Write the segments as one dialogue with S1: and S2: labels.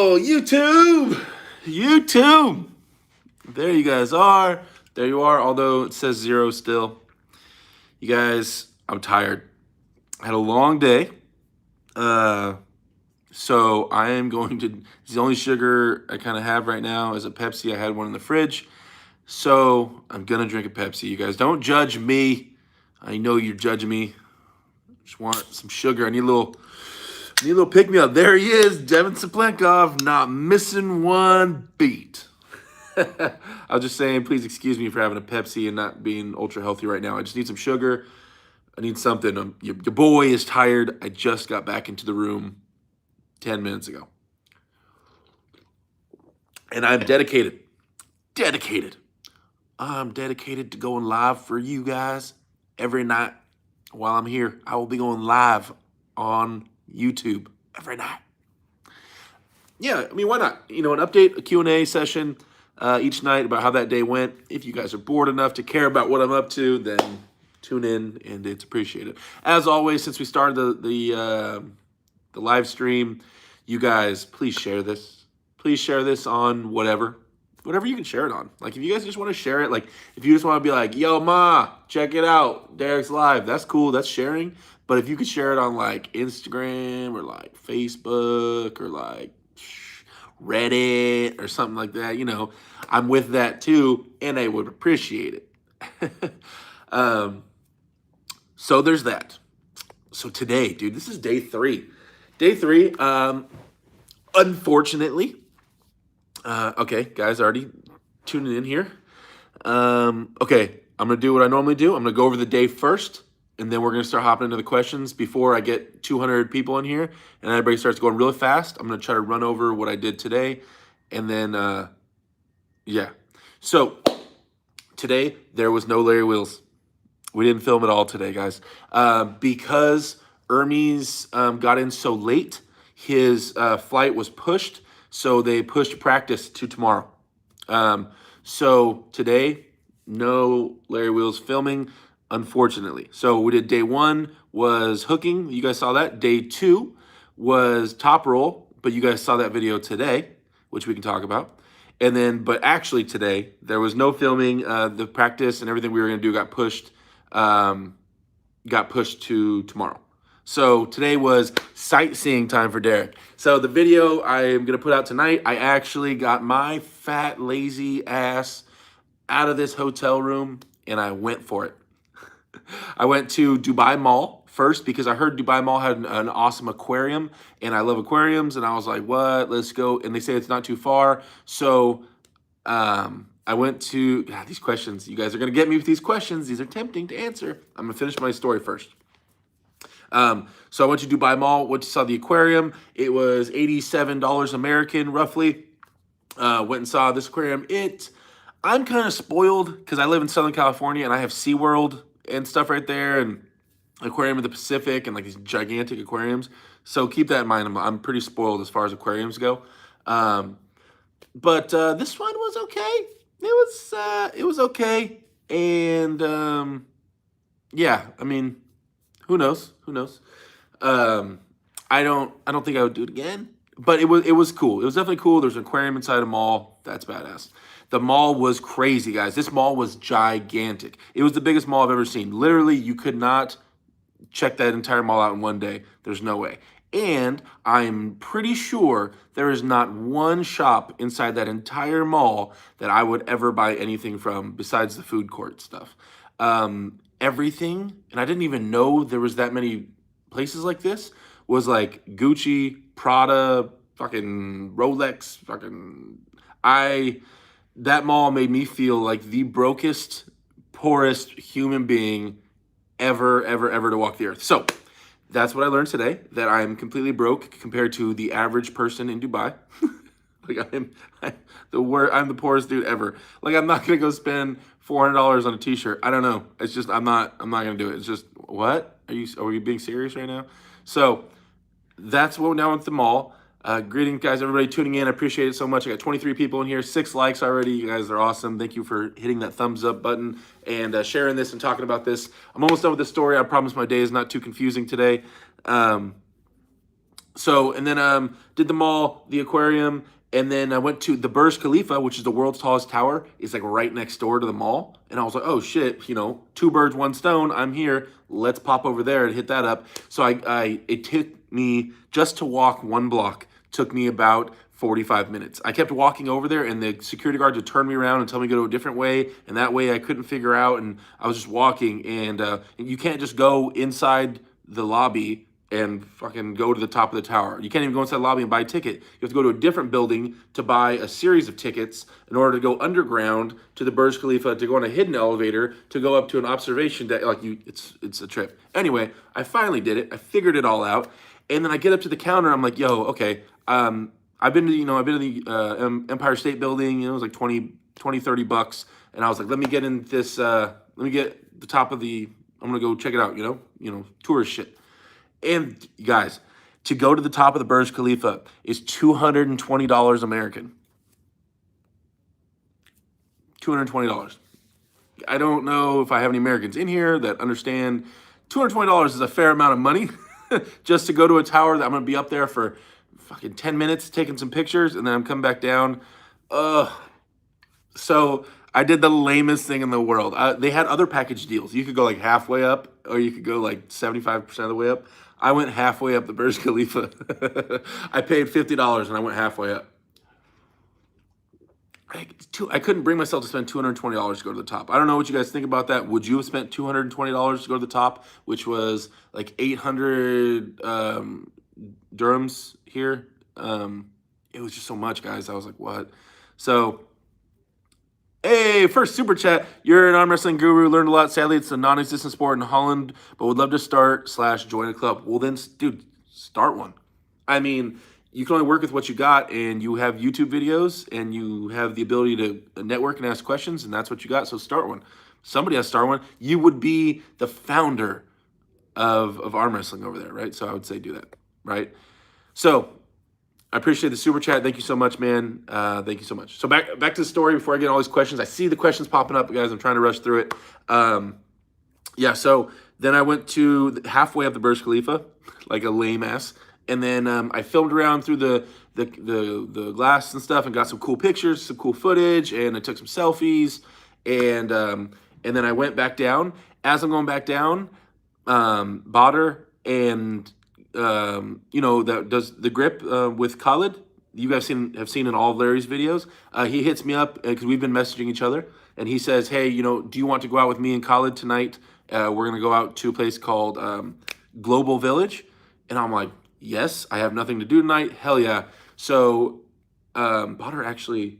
S1: Oh, YouTube. There you guys are. There you are, although it says 0 still. You guys, I'm tired. I had a long day. So I am going to, the only sugar I kind of have right now is a Pepsi. I had one in the fridge. So I'm going to drink a Pepsi. You guys, don't judge me. I know you're judging me. Just want some sugar. I need a little pick-me-up. There he is, Devin Saplenkov, not missing one beat. I was just saying, please excuse me for having a Pepsi and not being ultra healthy right now. I just need some sugar. I need something. Your boy is tired. I just got back into the room 10 minutes ago. And I'm dedicated. I'm dedicated to going live for you guys every night while I'm here. I will be going live on YouTube every night. Yeah, I mean, why not? You know, an update, a Q&A session each night about how that day went. If you guys are bored enough to care about what I'm up to, then tune in, and it's appreciated. As always, since we started the live stream, you guys, please share this. Please share this on whatever you can share it on. Like, if you guys just want to share it, like, if you just want to be like, yo, ma, check it out, Derek's live, that's cool, that's sharing. But if you could share it on, like, Instagram or, like, Facebook or, like, Reddit or something like that, you know, I'm with that too, and I would appreciate it. So there's that. So today, dude, this is day 3. Day 3, unfortunately, okay, guys, already tuning in here. Okay, I'm going to do what I normally do. I'm going to go over the day first, and then we're going to start hopping into the questions before I get 200 people in here, and everybody starts going really fast. I'm going to try to run over what I did today, and then, yeah. So today, there was no Larry Wheels. We didn't film at all today, guys, because Hermes got in so late. His flight was pushed, so they pushed practice to tomorrow. So today, no Larry Wheels filming, unfortunately. So we did day 1 was hooking. You guys saw that. Day 2 was top roll, but you guys saw that video today, which we can talk about. And then, but actually today, there was no filming. The practice and everything we were going to do got pushed to tomorrow. So today was sightseeing time for Derek. So the video I am going to put out tonight, I actually got my fat, lazy ass out of this hotel room, and I went for it. I went to Dubai Mall first because I heard Dubai Mall had an awesome aquarium, and I love aquariums, and I was like, what? Let's go. And they say it's not too far. So I went to, God, these questions. You guys are going to get me with these questions. These are tempting to answer. I'm going to finish my story first. So I went to Dubai Mall, saw the aquarium. It was $87 American, roughly. Went and saw this aquarium. I'm kind of spoiled because I live in Southern California and I have SeaWorld and stuff right there, and Aquarium of the Pacific, and like these gigantic aquariums. So keep that in mind. I'm pretty spoiled as far as aquariums go. But this one was okay. It was okay. And yeah, I mean, who knows? I don't think I would do it again, but it was cool. It was definitely cool. There's an aquarium inside a mall. That's badass. The mall was crazy, guys. This mall was gigantic. It was the biggest mall I've ever seen. Literally, you could not check that entire mall out in one day. There's no way. And I'm pretty sure there is not one shop inside that entire mall that I would ever buy anything from besides the food court stuff. Everything, and I didn't even know there was that many places like this, was like Gucci, Prada, fucking Rolex, that mall made me feel like the brokest, poorest human being ever to walk the earth. So that's what I learned today, that I'm completely broke compared to the average person in Dubai. Like I'm the poorest dude ever. Like, I'm not gonna go spend $400 on a t-shirt. I don't know. It's just, I'm not gonna do it. It's just, what? Are we being serious right now? So that's what now at the mall. Greetings, guys, everybody tuning in. I appreciate it so much. I got 23 people in here, 6 likes already. You guys are awesome. Thank you for hitting that thumbs up button and sharing this and talking about this. I'm almost done with this story. I promise my day is not too confusing today. So, and then did the mall, the aquarium, and then I went to the Burj Khalifa, which is the world's tallest tower. It's like right next door to the mall. And I was like, oh shit, two birds, one stone. I'm here. Let's pop over there and hit that up. So it took me just to walk 1 block, took me about 45 minutes. I kept walking over there, and the security guards would turn me around and tell me to go a different way, and that way I couldn't figure out, and I was just walking, and you can't just go inside the lobby and fucking go to the top of the tower. You can't even go inside the lobby and buy a ticket. You have to go to a different building to buy a series of tickets in order to go underground to the Burj Khalifa, to go on a hidden elevator, to go up to an observation deck. It's a trip. Anyway, I finally did it. I figured it all out. And then I get up to the counter. I'm like, yo, okay. I've been to the Empire State Building. It was like 20, $30. And I was like, let me get in this, let me get the top of the, I'm going to go check it out, tourist shit. And you guys, to go to the top of the Burj Khalifa is $220 American. $220. I don't know if I have any Americans in here that understand $220 is a fair amount of money just to go to a tower that I'm going to be up there for fucking 10 minutes taking some pictures, and then I'm coming back down. So I did the lamest thing in the world. They had other package deals. You could go like halfway up, or you could go like 75% of the way up. I went halfway up the Burj Khalifa. I paid $50 and I went halfway up. I couldn't bring myself to spend $220 to go to the top. I don't know what you guys think about that. Would you have spent $220 to go to the top, which was like 800 dirhams here? It was just so much, guys. I was like, what? So, hey, first super chat. You're an arm wrestling guru. Learned a lot. Sadly, it's a non-existent sport in Holland, but would love to start/join a club. Well, then, dude, start one. I mean, you can only work with what you got, and you have YouTube videos, and you have the ability to network and ask questions, and that's what you got. So start one. Somebody has to start one. You would be the founder of arm wrestling over there, right? So I would say do that, right? So I appreciate the super chat. Thank you so much, man. Thank you so much. So back to the story before I get all these questions. I see the questions popping up, guys. I'm trying to rush through it. Yeah, so then I went to halfway up the Burj Khalifa, like a lame ass. And then I filmed around through the glass and stuff and got some cool pictures, some cool footage, and I took some selfies. And then I went back down. As I'm going back down, Badr and that does the grip with Khalid. You guys have seen in all of Larry's videos. He hits me up because we've been messaging each other, and he says, "Hey, do you want to go out with me and Khalid tonight? We're gonna go out to a place called Global Village." And I'm like, "Yes, I have nothing to do tonight. Hell yeah!" So Badr actually,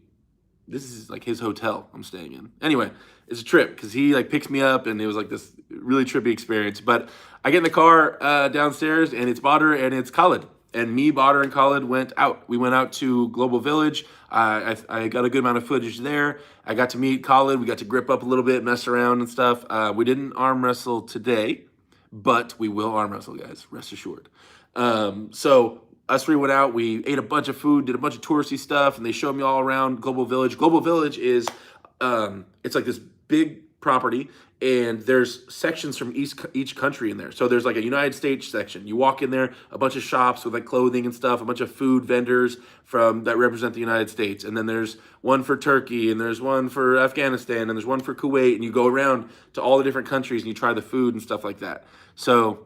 S1: this is like his hotel I'm staying in. Anyway, it's a trip because he like picks me up, and it was like this really trippy experience. But I get in the car downstairs, and it's Badr and it's Khalid. And me, Badr, and Khalid went out. We went out to Global Village. I got a good amount of footage there. I got to meet Khalid. We got to grip up a little bit, mess around and stuff. We didn't arm wrestle today, but we will arm wrestle, guys. Rest assured. So us three went out. We ate a bunch of food, did a bunch of touristy stuff, and they showed me all around Global Village. Global Village is it's like this big property, and there's sections from each country in there. So there's like a United States section. You walk in there, a bunch of shops with like clothing and stuff, a bunch of food vendors that represent the United States. And then there's one for Turkey, and there's one for Afghanistan, and there's one for Kuwait, and you go around to all the different countries and you try the food and stuff like that. So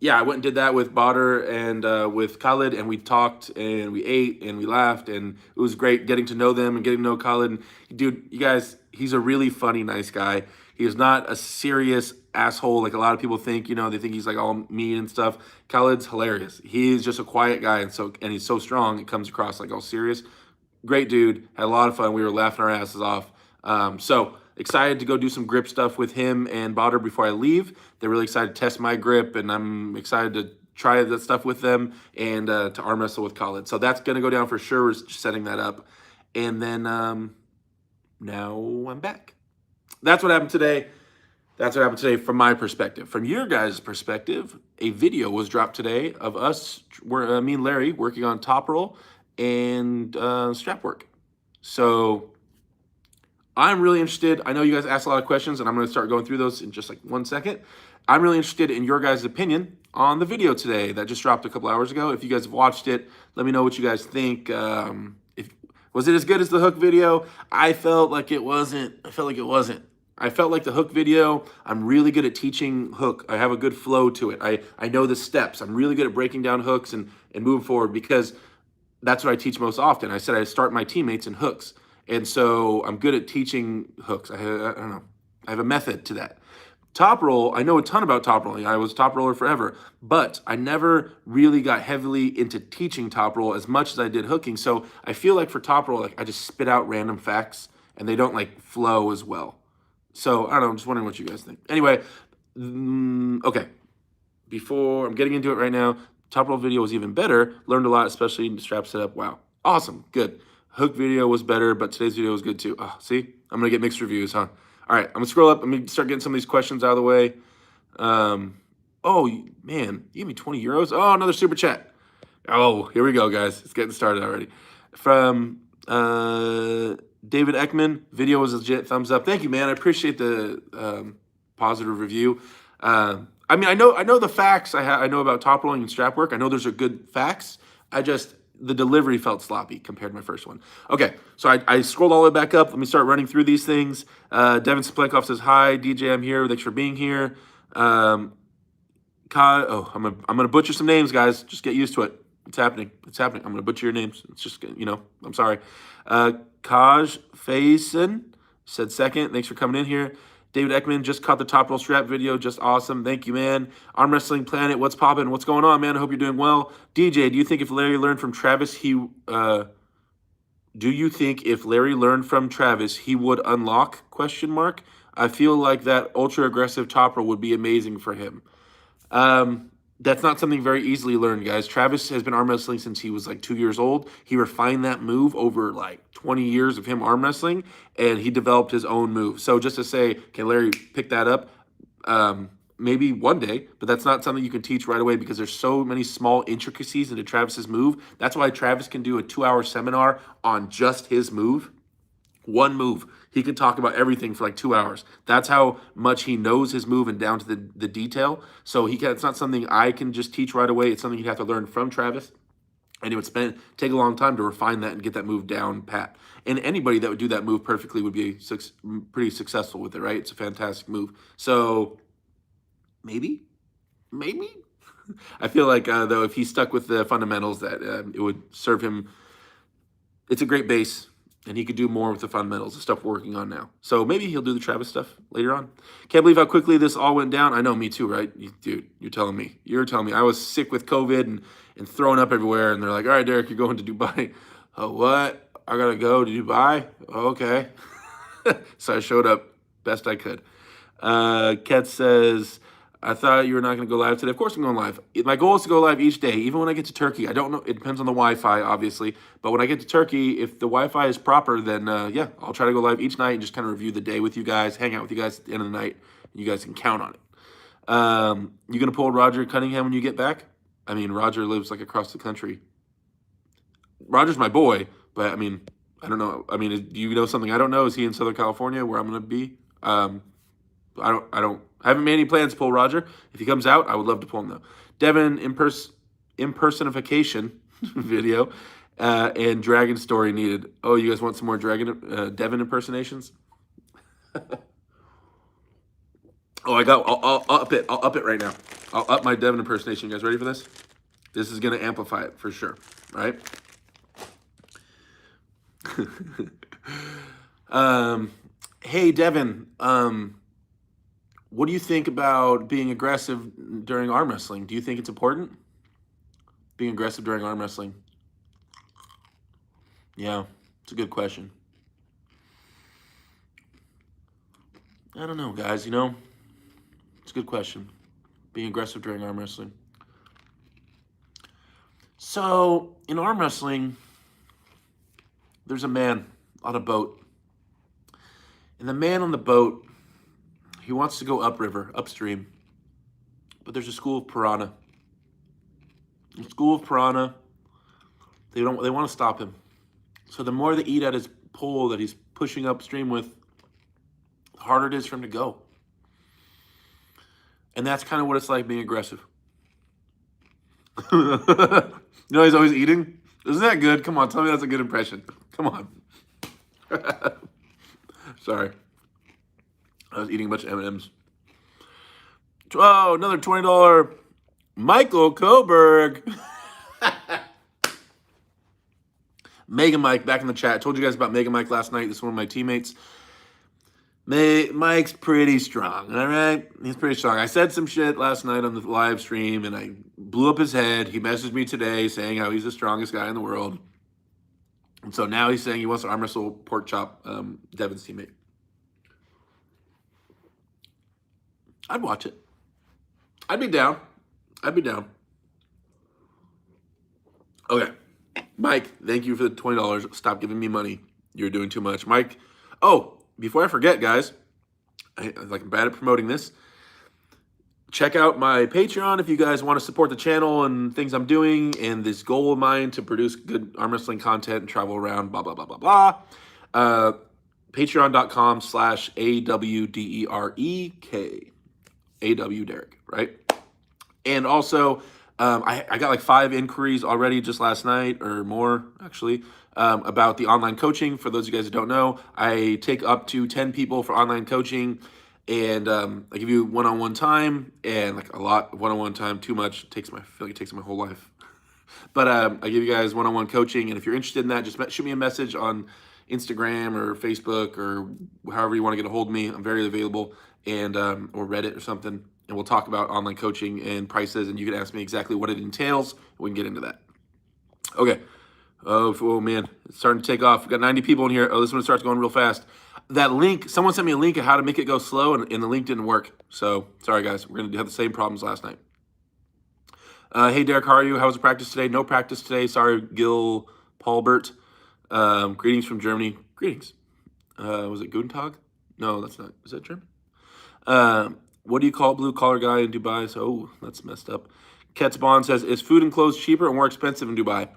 S1: yeah, I went and did that with Badr and with Khalid, and we talked and we ate and we laughed, and it was great getting to know them and getting to know Khalid. And, dude, you guys, he's a really funny, nice guy. He is not a serious asshole like a lot of people think. They think he's like all mean and stuff. Khalid's hilarious. He's just a quiet guy, and he's so strong. It comes across like all serious. Great dude. Had a lot of fun. We were laughing our asses off. So excited to go do some grip stuff with him and Badr before I leave. They're really excited to test my grip, and I'm excited to try that stuff with them and to arm wrestle with Khalid. So that's going to go down for sure. We're just setting that up. And then now I'm back. That's what happened today. That's what happened today from my perspective. From your guys' perspective, a video was dropped today of us, me and Larry, working on top roll and strap work. So I'm really interested. I know you guys asked a lot of questions, and I'm going to start going through those in just like 1 second. I'm really interested in your guys' opinion on the video today that just dropped a couple hours ago. If you guys have watched it, let me know what you guys think. If was it as good as the hook video? I felt like it wasn't. I felt like the hook video, I'm really good at teaching hook. I have a good flow to it. I know the steps. I'm really good at breaking down hooks and moving forward because that's what I teach most often. I said I start my teammates in hooks. And so I'm good at teaching hooks. I don't know. I have a method to that. Top roll, I know a ton about top rolling. I was a top roller forever, but I never really got heavily into teaching top roll as much as I did hooking. So I feel like for top roll, like I just spit out random facts and they don't like flow as well. So I don't know. I'm just wondering what you guys think. Anyway, okay. Before I'm getting into it right now, top roll video was even better. Learned a lot, especially in the strap setup. Wow, awesome, good. Hook video was better, but today's video was good too. Oh, see, I'm gonna get mixed reviews, huh? All right, I'm gonna scroll up. Let me start getting some of these questions out of the way. Oh man, you gave me 20 euros. Oh, another super chat. Oh, here we go, guys. It's getting started already. From David Ekman, video was legit. Thumbs up. Thank you, man. I appreciate the positive review. I mean, I know the facts. I know about top rolling and strap work. I know those are good facts. The delivery felt sloppy compared to my first one. Okay, so I scrolled all the way back up. Let me start running through these things. Devin Splenkoff says, hi, DJ, I'm here. Thanks for being here. I'm gonna butcher some names, guys. Just get used to it. It's happening. I'm gonna butcher your names. It's just, I'm sorry. Kaj Faison said second. Thanks for coming in here. David Ekman just caught the top roll strap video. Just awesome. Thank you, man. Arm Wrestling Planet, what's poppin'? What's going on, man? I hope you're doing well. DJ, do you think if Larry learned from Travis, he would unlock? ? I feel like that ultra aggressive top roll would be amazing for him. That's not something very easily learned, guys. Travis has been arm wrestling since he was like 2 years old. He refined that move over like 20 years of him arm wrestling, and he developed his own move. So just to say, can Larry pick that up? Maybe one day, but that's not something you can teach right away because there's so many small intricacies into Travis's move. That's why Travis can do a 2-hour seminar on just his move. One move. He can talk about everything for like 2 hours. That's how much he knows his move and down to the detail. So it's not something I can just teach right away. It's something you'd have to learn from Travis. And it would take a long time to refine that and get that move down pat. And anybody that would do that move perfectly would be pretty successful with it, right? It's a fantastic move. So maybe. I feel like, though, if he stuck with the fundamentals, that it would serve him. It's a great base. And he could do more with the fundamentals, the stuff we're working on now. So maybe he'll do the Travis stuff later on. Can't believe how quickly this all went down. I know, me too, right? Dude, you're telling me. I was sick with COVID and throwing up everywhere. And they're like, all right, Derek, you're going to Dubai. Oh, what? I got to go to Dubai? Okay. So I showed up best I could. Ket says, I thought you were not going to go live today. Of course I'm going live. My goal is to go live each day, even when I get to Turkey. I don't know. It depends on the Wi-Fi, obviously. But when I get to Turkey, if the Wi-Fi is proper, then, yeah, I'll try to go live each night and just kind of review the day with you guys, hang out with you guys at the end of the night. And you guys can count on it. You going to pull Roger Cunningham when you get back? I mean, Roger lives, like, across the country. Roger's my boy, but, I mean, I don't know. I mean, do you know something I don't know? Is he in Southern California where I'm going to be? I haven't made any plans to pull Roger. If he comes out, I would love to pull him, though. Devin impersonification video and Dragon story needed. Oh, you guys want some more Devin impersonations? Oh, I'll up it. I'll up it right now. I'll up my Devin impersonation. You guys ready for this? This is going to amplify it for sure, right? Hey, Devin. What do you think about being aggressive during arm wrestling? Do you think it's important? Being aggressive during arm wrestling? Yeah, it's a good question. I don't know, guys, it's a good question. Being aggressive during arm wrestling. So, in arm wrestling, there's a man on a boat. And the man on the boat, he wants to go upriver, upstream. But there's a school of piranha. The school of piranha, they want to stop him. So the more they eat at his pole that he's pushing upstream with, the harder it is for him to go. And that's kind of what it's like being aggressive. You know, he's always eating. Isn't that good? Come on, tell me that's a good impression. Come on. Sorry. I was eating a bunch of M&Ms. Oh, another $20 Michael Coburg. Mega Mike back in the chat. I told you guys about Mega Mike last night. This is one of my teammates. Mike's pretty strong, all right? He's pretty strong. I said some shit last night on the live stream, and I blew up his head. He messaged me today saying how he's the strongest guy in the world. And so now he's saying he wants to arm wrestle Pork Chop, Devin's teammate. I'd watch it. I'd be down. Okay. Mike, thank you for the $20. Stop giving me money. You're doing too much. Mike, before I forget, guys, I'm bad at promoting this. Check out my Patreon if you guys want to support the channel and things I'm doing and this goal of mine to produce good arm wrestling content and travel around, blah, blah, blah, blah, blah. Patreon.com/AWDEREK. AW Derek, right? And also, I got like 5 inquiries already just last night or more, actually, about the online coaching. For those of you guys who don't know, I take up to 10 people for online coaching, and I give you one-on-one time, and like a lot of one-on-one time, too much. I feel like it takes my whole life. But I give you guys one-on-one coaching, and if you're interested in that, just shoot me a message on Instagram or Facebook or however you want to get a hold of me. I'm very available, and or Reddit or something. And we'll talk about online coaching and prices, and you can ask me exactly what it entails. We can get into that. Okay. Oh man, it's starting to take off. We've got 90 people in here. Oh, this one starts going real fast. That link, someone sent me a link of how to make it go slow, and the link didn't work. So, sorry guys, we're going to have the same problems last night. Hey Derek, how are you? How was the practice today? No practice today. Sorry, Gil Paulbert. Greetings from Germany. Greetings. Was it Guten Tag? No, that's not. Is that German? What do you call blue collar guy in Dubai? So, that's messed up. Ketz Bond says, is food and clothes cheaper or more expensive in Dubai?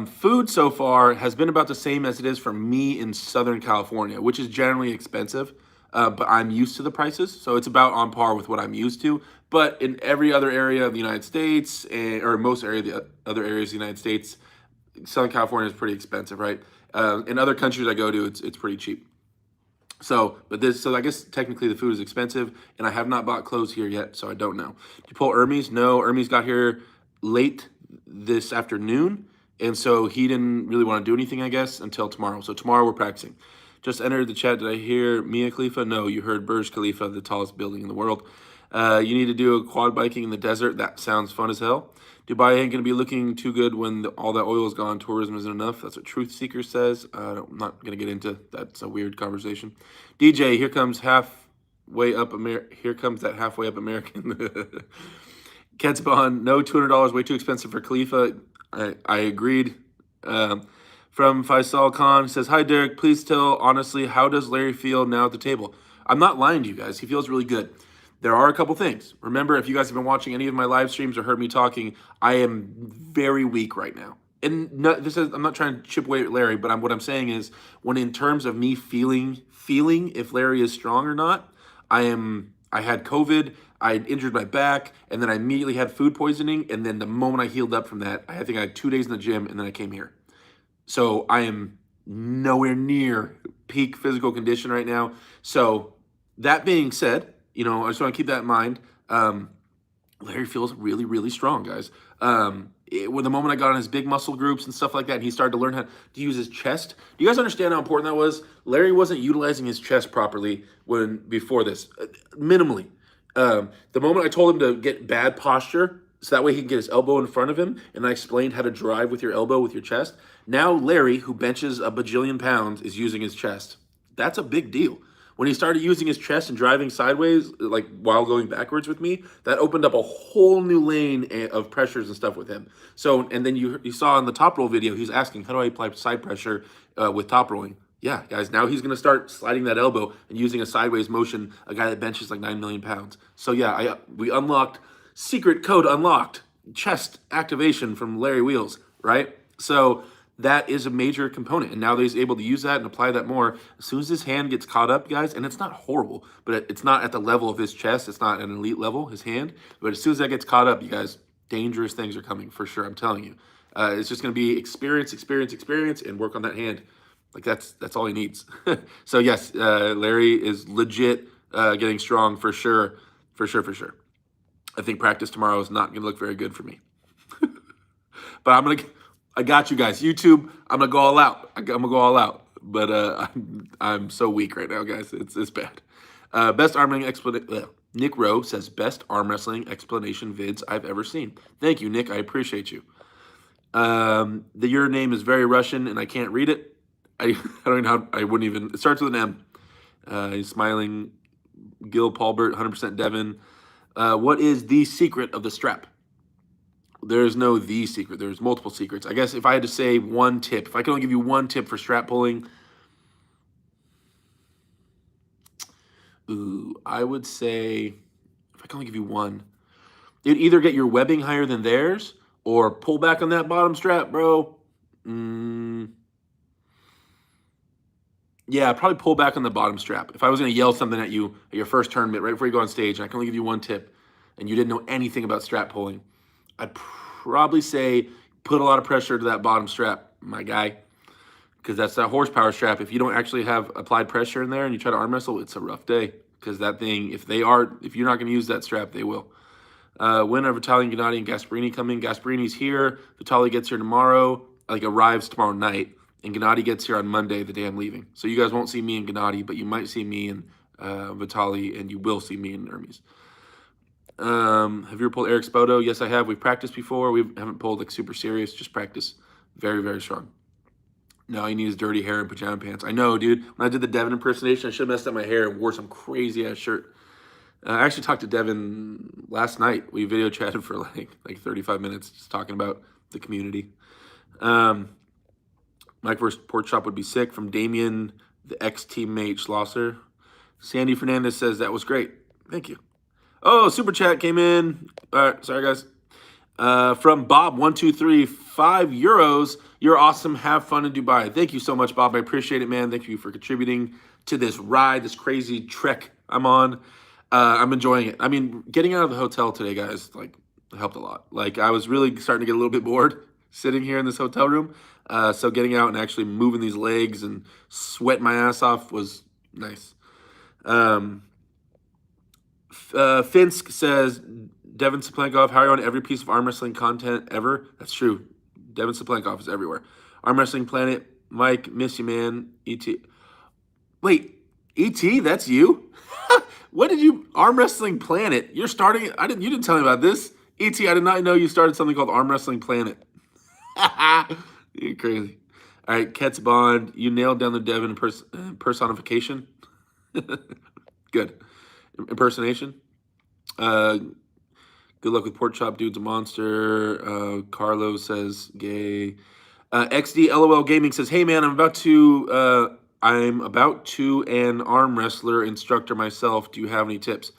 S1: Food so far has been about the same as it is for me in Southern California, which is generally expensive, but I'm used to the prices. So it's about on par with what I'm used to. But in every other area of the United States, or most other areas of the United States, Southern California is pretty expensive, right? In other countries I go to, it's pretty cheap. So I guess technically the food is expensive, and I have not bought clothes here yet, so I don't know. Did you pull Hermes? No, Hermes got here late this afternoon, and so he didn't really want to do anything, I guess, until tomorrow. So tomorrow we're practicing. Just entered the chat. Did I hear Mia Khalifa? No, you heard Burj Khalifa, the tallest building in the world. You need to do a quad biking in the desert. That sounds fun as hell. Dubai ain't going to be looking too good when all that oil is gone. Tourism isn't enough. That's what Truth Seeker says. I'm not going to get into that. That's a weird conversation. DJ, here comes halfway up. Here comes that halfway up American. Ketsbon, no, $200 way too expensive for Khalifa. I agreed. From Faisal Khan says, hi Derek, please tell honestly, how does Larry feel now at the table? I'm not lying to you guys. He feels really good. There are a couple things. Remember, if you guys have been watching any of my live streams or heard me talking, I am very weak right now. And I'm not trying to chip away at Larry, but what I'm saying is, when in terms of me feeling if Larry is strong or not, I had COVID, I injured my back, and then I immediately had food poisoning, and then the moment I healed up from that, I think I had 2 days in the gym, and then I came here. So I am nowhere near peak physical condition right now. So that being said, I just want to keep that in mind. Larry feels really, really strong, guys. With the moment I got on his big muscle groups and stuff like that, and he started to learn how to use his chest. Do you guys understand how important that was? Larry wasn't utilizing his chest properly before this, minimally. The moment I told him to get bad posture, so that way he can get his elbow in front of him, and I explained how to drive with your elbow with your chest. Now Larry, who benches a bajillion pounds, is using his chest. That's a big deal. When he started using his chest and driving sideways, like while going backwards with me, that opened up a whole new lane of pressures and stuff with him. So, and then you saw in the top roll video, he's asking, how do I apply side pressure with top rolling? Yeah, guys, now he's going to start sliding that elbow and using a sideways motion, a guy that benches like 9 million pounds. So yeah, we unlocked, secret code unlocked, chest activation from Larry Wheels, right? So that is a major component. And now that he's able to use that and apply that more, as soon as his hand gets caught up, guys, and it's not horrible, but it's not at the level of his chest. It's not an elite level, his hand. But as soon as that gets caught up, you guys, dangerous things are coming for sure. I'm telling you. It's just going to be experience, and work on that hand. Like that's all he needs. So yes, Larry is legit getting strong for sure. I think practice tomorrow is not going to look very good for me. But I got you guys. YouTube, I'm gonna go all out. I'm gonna go all out. But I'm so weak right now, guys. It's bad. Best arm wrestling explanation. Nick Rowe says best arm wrestling explanation vids I've ever seen. Thank you, Nick. I appreciate you. Your name is very Russian and I can't read it. I don't know how. I wouldn't even. It starts with an M. He's smiling. Gil Paulbert, 100% Devin. What is the secret of the strap? There's no the secret. There's multiple secrets. I guess if I had to say one tip, if I could only give you one tip for strap pulling, I would say, if I can only give you one, it'd either get your webbing higher than theirs or pull back on that bottom strap, bro. Yeah, probably pull back on the bottom strap. If I was going to yell something at you at your first tournament, right before you go on stage, and I can only give you one tip, and you didn't know anything about strap pulling, I'd probably say put a lot of pressure to that bottom strap, my guy, because that's that horsepower strap. If you don't actually have applied pressure in there and you try to arm wrestle, it's a rough day, because that thing, if you're not going to use that strap, they will. When are Vitaly, Gennady, and Gasparini coming? Gasparini's here. Vitaly gets here tomorrow, arrives tomorrow night. And Gennady gets here on Monday, the day I'm leaving. So you guys won't see me and Gennady, but you might see me and Vitaly, and you will see me and Hermes. Have you ever pulled Eric's photo? Yes, I have. We've practiced before. We haven't pulled super serious, just practice. Very, very strong. Now he needs dirty hair and pajama pants. I know, dude. When I did the Devin impersonation, I should have messed up my hair and wore some crazy-ass shirt. I actually talked to Devin last night. We video chatted for like 35 minutes just talking about the community. Mike versus Pork Chop would be sick, from Damien, the ex-teammate Schlosser. Sandy Fernandez says that was great. Thank you. Oh, super chat came in. All right, sorry guys. From Bob123, €5. You're awesome. Have fun in Dubai. Thank you so much, Bob. I appreciate it, man. Thank you for contributing to this ride, this crazy trek I'm on. I'm enjoying it. I mean, getting out of the hotel today, guys, helped a lot. I was really starting to get a little bit bored sitting here in this hotel room. So getting out and actually moving these legs and sweating my ass off was nice. Finsk says, Devin Saplankov, how are you on every piece of arm wrestling content ever? That's true. Devin Saplankov is everywhere. Arm Wrestling Planet, Mike, miss you, man. E.T. Wait, E.T., that's you? What did you, Arm Wrestling Planet? You're starting, you didn't tell me about this. E.T., I did not know you started something called Arm Wrestling Planet. You're crazy. All right, Ketz Bond, you nailed down the Devin personification. Good. Impersonation. Good luck with Pork Chop, dude's a monster. Carlos says gay. XD LOL Gaming says, hey man, I'm about to an arm wrestler instructor myself. Do you have any tips?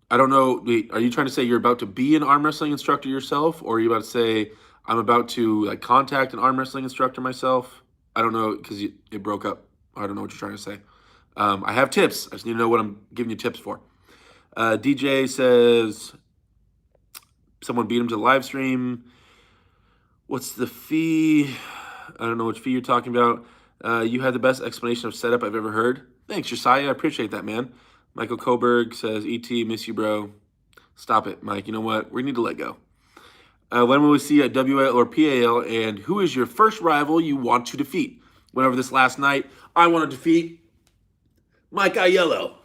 S1: I don't know. Wait, are you trying to say you're about to be an arm wrestling instructor yourself, or are you about to say I'm about to contact an arm wrestling instructor myself? I don't know, because it broke up. I don't know what you're trying to say. I have tips. I just need to know what I'm giving you tips for. DJ says someone beat him to the live stream. What's the fee? I don't know which fee you're talking about. You had the best explanation of setup I've ever heard. Thanks, Josiah. I appreciate that, man. Michael Koberg says, E.T., miss you, bro. Stop it, Mike. You know what? We need to let go. When will we see a WL or PAL? And who is your first rival you want to defeat? Went over this last night. I want to defeat Mike Aiello.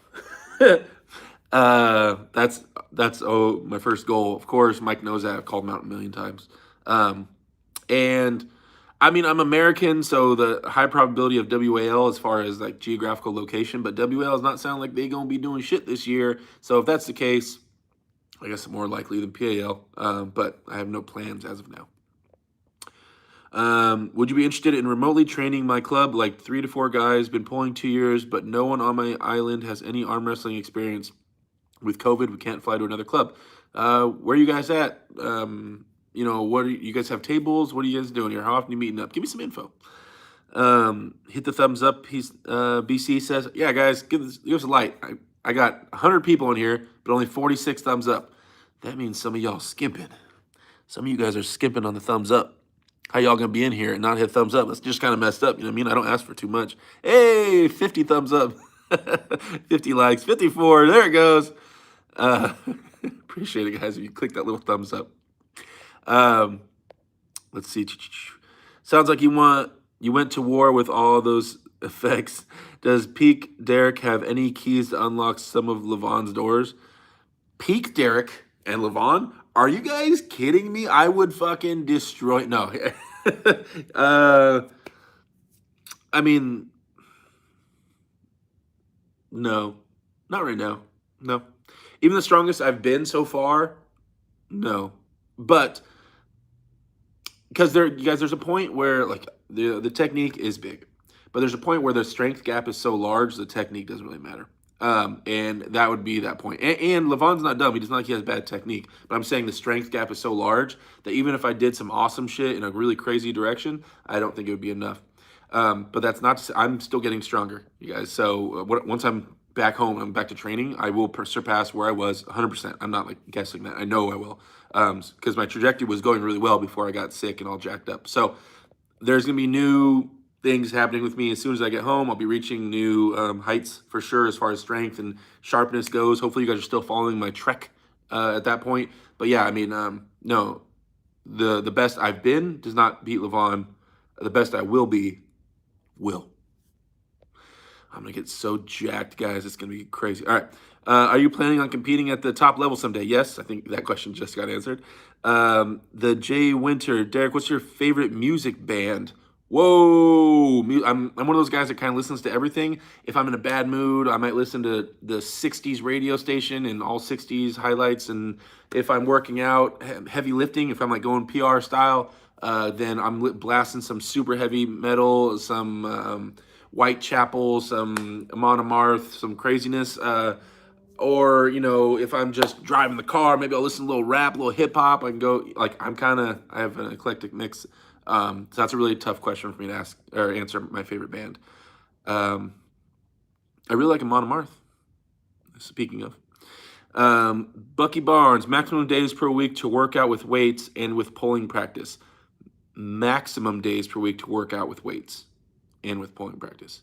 S1: That's my first goal. Of course, Mike knows that. I've called him out a million times. And I mean, I'm American, so the high probability of WAL as far as geographical location, but WL does not sound like they're going to be doing shit this year. So if that's the case, I guess it's more likely than PAL, but I have no plans as of now. Would you be interested in remotely training my club? 3 to 4 guys, been pulling 2 years, but no one on my island has any arm wrestling experience. With COVID, we can't fly to another club. Where are you guys at? what do you guys have tables? What are you guys doing here? How often are you meeting up? Give me some info. Hit the thumbs up. He's BC says, yeah, guys, give us a light. I got 100 people in here, but only 46 thumbs up. That means some of y'all skimping. Some of you guys are skimping on the thumbs up. How y'all gonna be in here and not hit thumbs up? That's just kind of messed up. You know what I mean? I don't ask for too much. Hey, 50 thumbs up. 50 likes, 54. There it goes. Appreciate it, guys, if you click that little thumbs up. Let's see. Sounds like you went to war with all those effects. Does Peak Derek have any keys to unlock some of Levon's doors? Peak Derek and Levon? Are you guys kidding me? I would fucking destroy. No. I mean, no. Not right now. No. Even the strongest I've been so far, no. But because you guys, there's a point where like the technique is big, but there's a point where the strength gap is so large the technique doesn't really matter. And that would be that point. And Levon's not dumb. He does not like he has bad technique. But I'm saying the strength gap is so large that even if I did some awesome shit in a really crazy direction, I don't think it would be enough. But that's not to say, I'm still getting stronger, you guys. So once I'm back home, I'm back to training, I will surpass where I was 100%. I'm not like guessing that. I know I will. Because my trajectory was going really well before I got sick and all jacked up. So there's going to be new things happening with me as soon as I get home. I'll be reaching new heights for sure as far as strength and sharpness goes. Hopefully you guys are still following my trek at that point. But yeah, I mean, no, the best I've been does not beat Levon. The best I will be will. I'm going to get so jacked, guys. It's going to be crazy. All right. Are you planning on competing at the top level someday? Yes. I think that question just got answered. The Jay Winter. Derek, what's your favorite music band? Whoa. I'm one of those guys that kind of listens to everything. If I'm in a bad mood, I might listen to the 60s radio station and all 60s highlights. And if I'm working out, heavy lifting, if I'm like going PR style, then I'm blasting some super heavy metal, some Whitechapel, some Amon Amarth, some craziness. Or, if I'm just driving the car, maybe I'll listen to a little rap, a little hip hop. I can go, like, I have an eclectic mix. So that's a really tough question for me to ask or answer my favorite band. I really like Amon Amarth. Speaking of. Bucky Barnes, maximum days per week to work out with weights and with pulling practice. Maximum days per week to work out with weights and with pulling practice.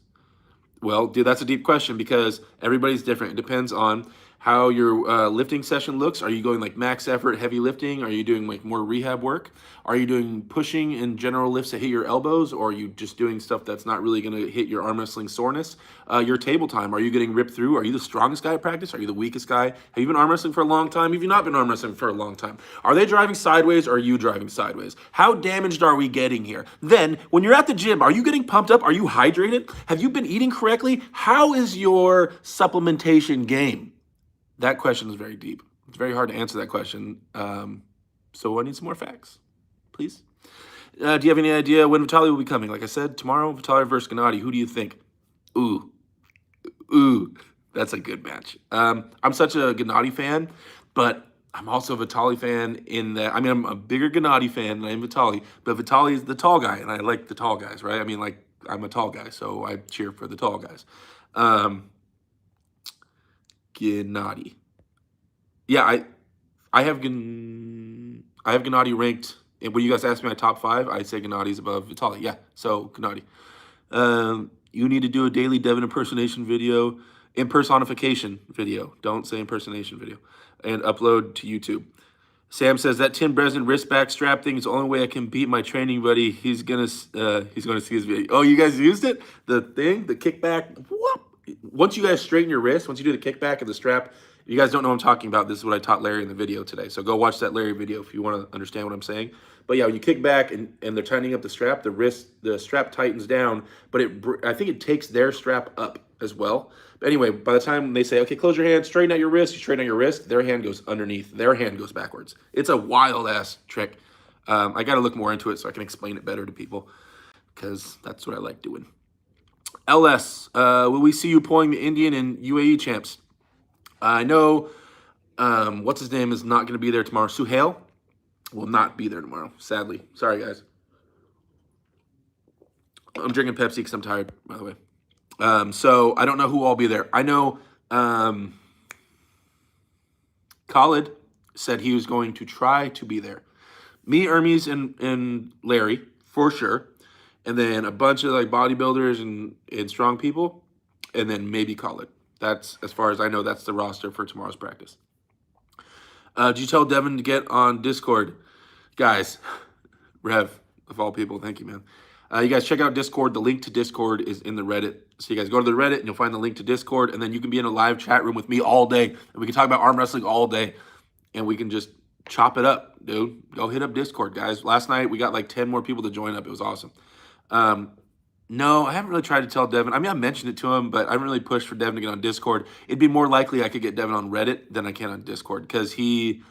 S1: Well, dude, that's a deep question because everybody's different. It depends on how your lifting session looks. Are you going like max effort, heavy lifting? Are you doing like more rehab work? Are you doing pushing and general lifts that hit your elbows? Or are you just doing stuff that's not really going to hit your arm wrestling soreness? Your table time, are you getting ripped through? Are you the strongest guy at practice? Are you the weakest guy? Have you been arm wrestling for a long time? Have you not been arm wrestling for a long time? Are they driving sideways or are you driving sideways? How damaged are we getting here? Then, when you're at the gym, are you getting pumped up? Are you hydrated? Have you been eating correctly? How is your supplementation game? That question is very deep. It's very hard to answer that question. So I need some more facts, please. Do you have any idea when Vitaly will be coming? Like I said, tomorrow, Vitaly versus Gennady. Who do you think? Ooh, that's a good match. I'm such a Gennady fan, but I'm also a Vitaly fan in that, I'm a bigger Gennady fan than I am Vitaly, but Vitaly is the tall guy, and I like the tall guys, right? I'm a tall guy, so I cheer for the tall guys. Gennady. Yeah, I have Gennady ranked. And when you guys ask me my top 5, I'd say Gennady's above Vitaly. Yeah, so Gennady. You need to do a daily Devin impersonation video, impersonification video. Don't say impersonation video, and upload to YouTube. Sam says that Tim Breslin wrist back strap thing is the only way I can beat my training buddy. He's gonna see his video. Oh, you guys used it? The thing, the kickback. Whoop. Once you guys straighten your wrist, once you do the kickback of the strap, you guys don't know what I'm talking about. This is what I taught Larry in the video today. So go watch that Larry video if you want to understand what I'm saying. But yeah, when you kick back and they're tightening up the strap, the strap tightens down, but I think it takes their strap up as well. But anyway, by the time they say, okay, close your hand, straighten out your wrist, you straighten out your wrist, their hand goes underneath, their hand goes backwards. It's a wild ass trick. I got to look more into it so I can explain it better to people because that's what I like doing. LS, will we see you pulling the Indian and UAE champs? I know, what's his name is not going to be there tomorrow. Suhail. will not be there tomorrow, sadly. Sorry, guys. I'm drinking Pepsi because I'm tired, by the way. So I don't know who will all be there. I know Khalid said he was going to try to be there. Me, Hermes, and Larry, for sure. And then a bunch of like bodybuilders and strong people. And then maybe Khalid. That's, as far as I know, that's the roster for tomorrow's practice. Did you tell Devin to get on Discord? Guys, Rev, of all people, thank you, man. You guys check out Discord. The link to Discord is in the Reddit. So you guys go to the Reddit and you'll find the link to Discord. And then you can be in a live chat room with me all day. And we can talk about arm wrestling all day. And we can just chop it up, dude. Go hit up Discord, guys. Last night, we got like 10 more people to join up. It was awesome. No, I haven't really tried to tell Devin. I mean, I mentioned it to him, but I haven't really pushed for Devin to get on Discord. It'd be more likely I could get Devin on Reddit than I can on Discord because he's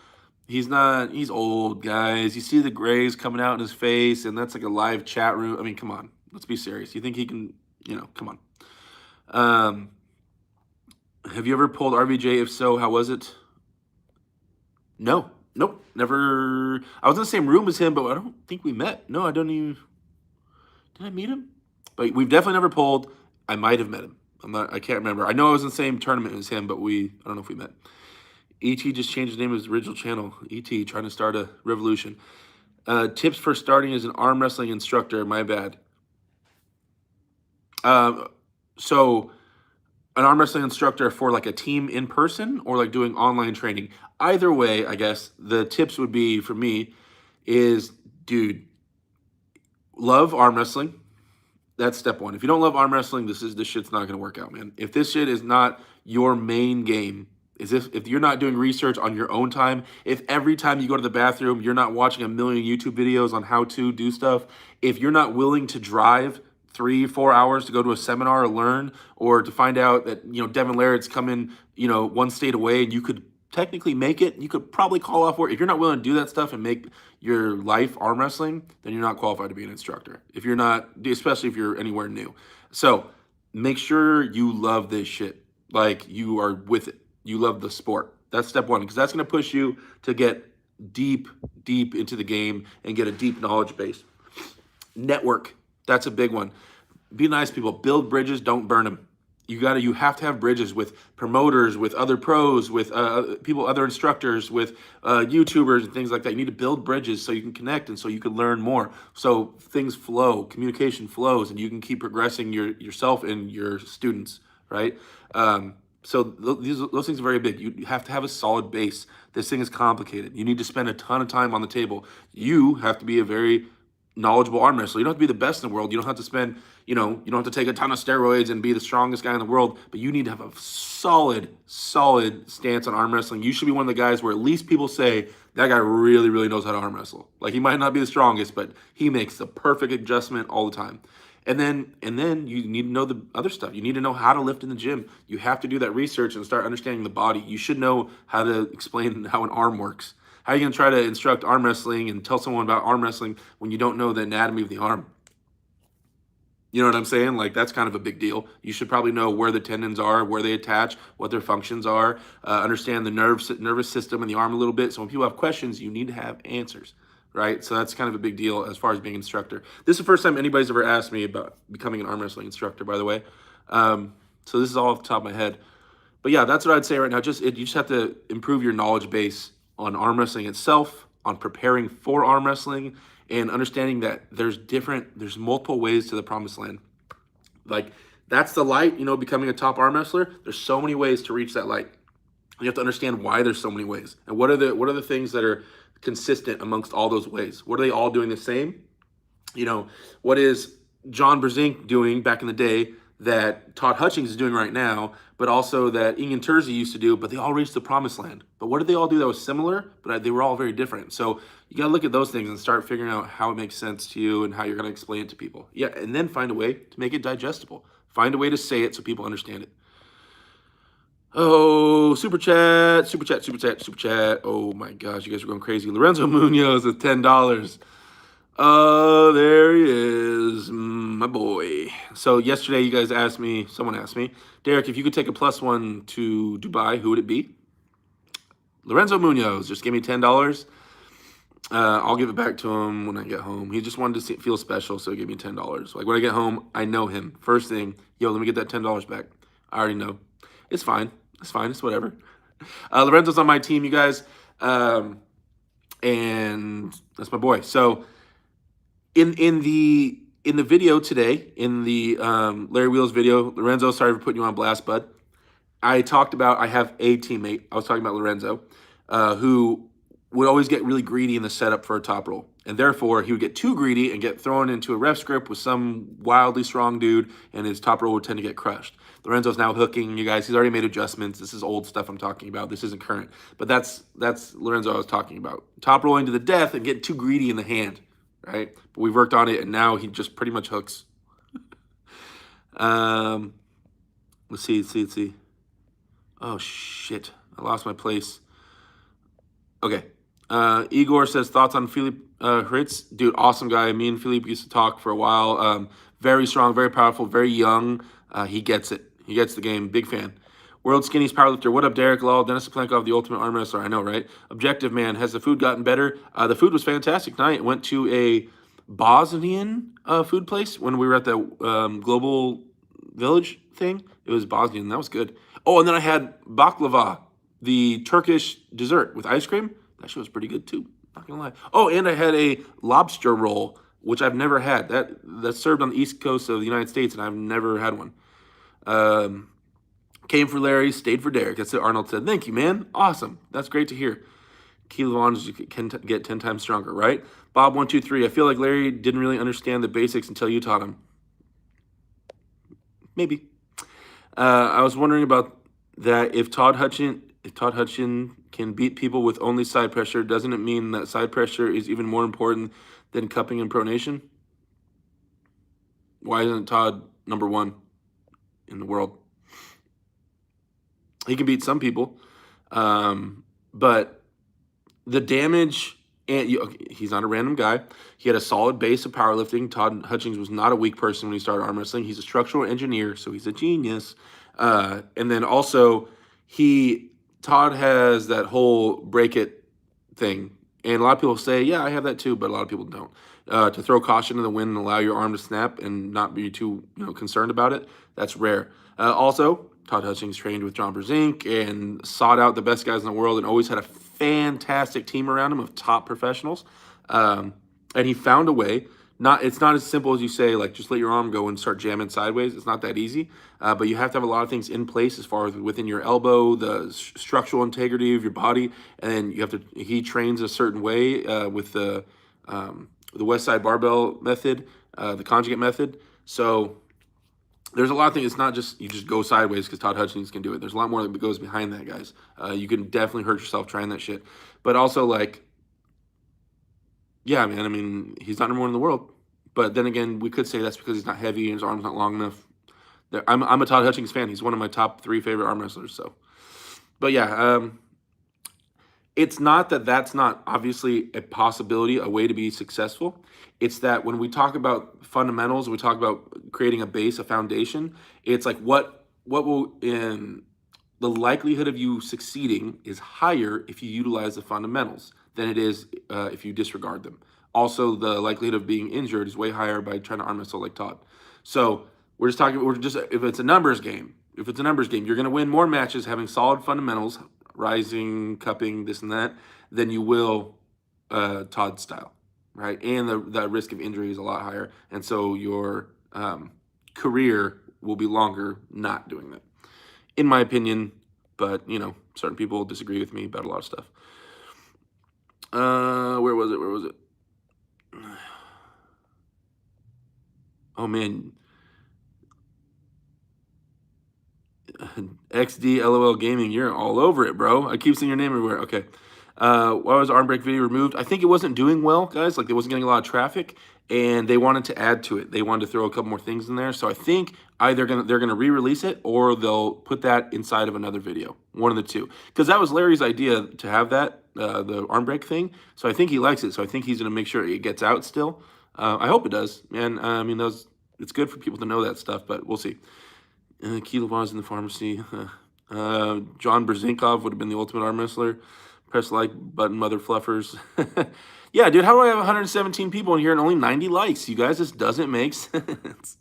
S1: old, guys. You see the grays coming out in his face, and that's like a live chat room. I mean, come on. Let's be serious. You think he can, come on. Have you ever pulled RVJ? If so, how was it? No. Nope. Never. I was in the same room as him, but I don't think we met. No, I don't even. Did I meet him? But we've definitely never pulled. I might have met him. I can't remember. I know I was in the same tournament as him, but I don't know if we met. ET just changed the name of his original channel. ET trying to start a revolution. Tips for starting as an arm wrestling instructor. My bad. So an arm wrestling instructor for like a team in person or like doing online training. Either way, I guess the tips would be for me is, dude, love arm wrestling. That's step one. If you don't love arm wrestling, this shit's not going to work out, man. If this shit is not your main game, if you're not doing research on your own time, if every time you go to the bathroom, you're not watching a million YouTube videos on how to do stuff, if you're not willing to drive 3-4 hours to go to a seminar or learn, or to find out that, Devin Laird's coming, one state away and you could technically make it, you could probably call off work. If you're not willing to do that stuff and make your life arm wrestling, then you're not qualified to be an instructor. If you're not, especially if you're anywhere new. So make sure you love this shit. Like you are with it. You love the sport. That's step one, because that's going to push you to get deep into the game and get a deep knowledge base. Network. That's a big one. Be nice, people. Build bridges, don't burn them. You have to have bridges with promoters, with other pros, with people, other instructors, with YouTubers and things like that. You need to build bridges so you can connect and so you can learn more. So things flow, communication flows, and you can keep progressing yourself and your students, right? So those things are very big. You have to have a solid base. This thing is complicated. You need to spend a ton of time on the table. You have to be a very knowledgeable arm wrestler. You don't have to be the best in the world. You don't have to spend, you don't have to take a ton of steroids and be the strongest guy in the world, but you need to have a solid stance on arm wrestling. You should be one of the guys where at least people say, that guy really, really knows how to arm wrestle. Like, he might not be the strongest, but he makes the perfect adjustment all the time. And then you need to know the other stuff. You need to know how to lift in the gym. You have to do that research and start understanding the body. You should know how to explain how an arm works. How are you going to try to instruct arm wrestling and tell someone about arm wrestling when you don't know the anatomy of the arm? You know what I'm saying? Like, that's kind of a big deal. You should probably know where the tendons are, where they attach, what their functions are, understand the nervous system in the arm a little bit. So when people have questions, you need to have answers, right? So that's kind of a big deal as far as being an instructor. This is the first time anybody's ever asked me about becoming an arm wrestling instructor, by the way. So this is all off the top of my head. But yeah, that's what I'd say right now. You just have to improve your knowledge base on arm wrestling itself, on preparing for arm wrestling, and understanding that there's multiple ways to the promised land. Like, that's the light, becoming a top arm wrestler. There's so many ways to reach that light. You have to understand why there's so many ways. And what are the things that are consistent amongst all those ways? What are they all doing the same? What is John Brzezinski doing back in the day that Todd Hutchings is doing right now, but also that Ian Terzi used to do, but they all reached the promised land. But what did they all do that was similar, but they were all very different? So you got to look at those things and start figuring out how it makes sense to you and how you're going to explain it to people. Yeah, and then find a way to make it digestible. Find a way to say it so people understand it. Oh, super chat. Oh my gosh, you guys are going crazy. Lorenzo Munoz with $10. Oh, there he is, my boy. So yesterday, someone asked me, Derek, if you could take a +1 to Dubai, who would it be? Lorenzo Munoz just gave me $10. I'll give it back to him when I get home. He just wanted to feel special, so he gave me $10. Like when I get home, I know him. First thing, yo, let me get that $10 back. I already know. It's fine. It's fine. It's whatever. Lorenzo's on my team, you guys, and that's my boy. So in the video today, in the Larry Wheels video, Lorenzo, sorry for putting you on blast, bud. I talked about I have a teammate. I was talking about Lorenzo, who would always get really greedy in the setup for a top roll. And therefore, he would get too greedy and get thrown into a ref script with some wildly strong dude, and his top roll would tend to get crushed. Lorenzo's now hooking, you guys. He's already made adjustments. This is old stuff I'm talking about. This isn't current. But that's Lorenzo I was talking about. Top rolling to the death and getting too greedy in the hand, right? But we've worked on it, and now he just pretty much hooks. Let's see. Oh, shit. I lost my place. Okay. Igor says, thoughts on Philippe Hritz? Dude, awesome guy. Me and Philippe used to talk for a while. Very strong, very powerful, very young. He gets it. He gets the game. Big fan. World Skinny's powerlifter. What up, Derek Lal? Dennis Plankov, the ultimate arm wrestler. I know, right? Objective man. Has the food gotten better? The food was fantastic tonight. Went to a Bosnian food place when we were at the Global Village thing. It was Bosnian. That was good. Oh, and then I had baklava, the Turkish dessert with ice cream. That shit was pretty good too. Not gonna lie. Oh, and I had a lobster roll, which I've never had. That's served on the East Coast of the United States, and I've never had one. Came for Larry, stayed for Derek. That's what Arnold said. Thank you, man. Awesome. That's great to hear. Kilograms can get 10 times stronger, right? Bob123. I feel like Larry didn't really understand the basics until you taught him. Maybe. I was wondering about that. If Todd Hutchin can beat people with only side pressure, doesn't it mean that side pressure is even more important than cupping and pronation? Why isn't Todd #1 in the world? He can beat some people, but the damage, and he's not a random guy. He had a solid base of powerlifting. Todd Hutchings was not a weak person when he started arm wrestling. He's a structural engineer, so he's a genius. And then also, Todd has that whole break it thing. And a lot of people say, yeah, I have that too, but a lot of people don't. To throw caution in the wind and allow your arm to snap and not be too concerned about it, that's rare. Also, Todd Hutchings trained with John Brzezinski and sought out the best guys in the world and always had a fantastic team around him of top professionals. And he found a way. It's not as simple as you say, like just let your arm go and start jamming sideways. It's not that easy, but you have to have a lot of things in place as far as within your elbow, the structural integrity of your body, and he trains a certain way with the West Side Barbell method, the conjugate method. So there's a lot of things. It's not just you just go sideways because Todd Hutchings can do it. There's a lot more that goes behind that, guys. You can definitely hurt yourself trying that shit. But also, like, yeah, man, I mean, he's not #1 in the world. But then again, we could say that's because he's not heavy and his arm's not long enough. I'm a Todd Hutchings fan. He's one of my top 3 favorite arm wrestlers. So, but yeah, it's not that that's not obviously a possibility, a way to be successful. It's that when we talk about fundamentals, we talk about creating a base, a foundation. It's like what will the likelihood of you succeeding is higher if you utilize the fundamentals than it is if you disregard them. Also, the likelihood of being injured is way higher by trying to arm wrestle like Todd. So if it's a numbers game, you're going to win more matches having solid fundamentals, rising, cupping, this and that, than you will Todd style, right? And the risk of injury is a lot higher. And so your career will be longer not doing that, in my opinion. But, certain people disagree with me about a lot of stuff. Where was it? Oh, man. XD LOL Gaming, you're all over it, bro. I keep seeing your name everywhere. Okay. Why was arm break video removed? I think it wasn't doing well, guys. Like, it wasn't getting a lot of traffic, and they wanted to add to it. They wanted to throw a couple more things in there. So I think either they're gonna re-release it or they'll put that inside of another video. One of the two. Because that was Larry's idea to have that, the arm break thing. So I think he likes it. So I think he's gonna make sure it gets out still. I hope it does. And I mean, it's good for people to know that stuff, but we'll see. Kilowatts in the pharmacy. John Brzezinkov would have been the ultimate arm wrestler. Press like button, mother fluffers. Yeah, dude, how do I have 117 people in here and only 90 likes? You guys, this doesn't make sense.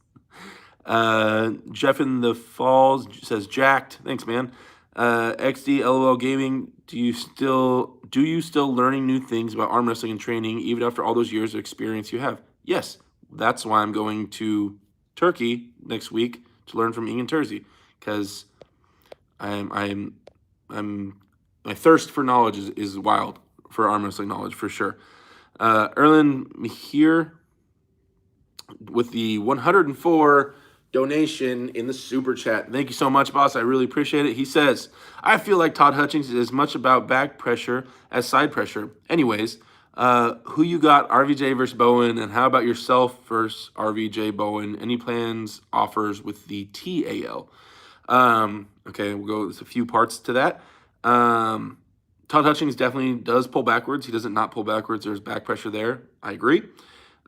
S1: Jeff in the Falls says jacked. Thanks, man. XD LOL Gaming. Do you still learning new things about arm wrestling and training even after all those years of experience you have? Yes, that's why I'm going to Turkey next week to learn from Ian Terzi, because I'm my thirst for knowledge is wild for arm wrestling knowledge for sure. Erlen here with the 104 donation in the super chat. Thank you so much, boss. I really appreciate it. He says, I feel like Todd Hutchings is as much about back pressure as side pressure. Anyways, who you got, RVJ versus Bowen, and how about yourself versus RVJ Bowen? Any plans, offers with the TAL? Okay, we'll go. There's a few parts to that. Todd Hutchings definitely does pull backwards. He doesn't not pull backwards. There's back pressure there. I agree.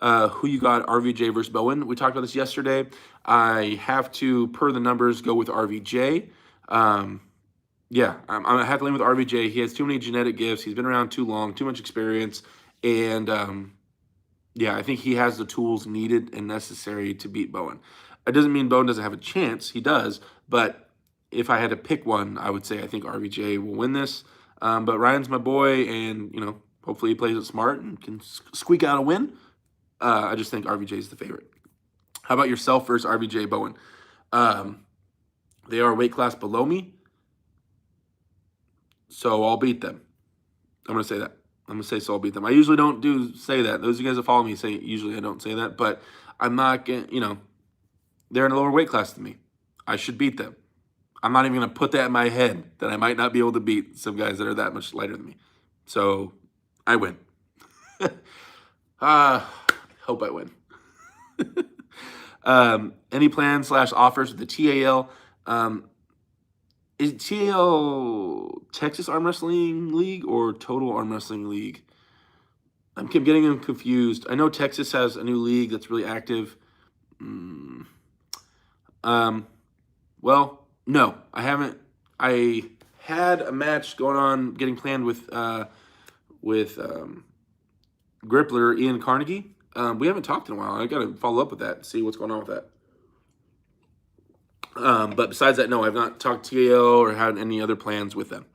S1: Who you got, RVJ versus Bowen? We talked about this yesterday. I have to, per the numbers, go with RVJ. Yeah, I have to lean with RVJ. He has too many genetic gifts. He's been around too long, too much experience. And yeah, I think he has the tools needed and necessary to beat Bowen. It doesn't mean Bowen doesn't have a chance. He does. But if I had to pick one, I would say I think RVJ will win this. But Ryan's my boy, and, hopefully he plays it smart and can squeak out a win. I just think RVJ is the favorite. How about yourself versus RVJ Bowen? They are a weight class below me, so I'll beat them. I'm going to say that. I'm going to say so I'll beat them. I usually don't say that. Those of you guys that follow me say usually I don't say that, but I'm not going to, they're in a lower weight class than me. I should beat them. I'm not even going to put that in my head that I might not be able to beat some guys that are that much lighter than me. So I win. Hope I win. Any plans / offers with the TAL? Is TAL Texas Arm Wrestling League or Total Arm Wrestling League? I'm getting them confused. I know Texas has a new league that's really active. Well, no, I haven't. I had a match going on, getting planned with Grippler Ian Carnegie. We haven't talked in a while. I got to follow up with that and see what's going on with that. But besides that, no, I've not talked to TAL or had any other plans with them.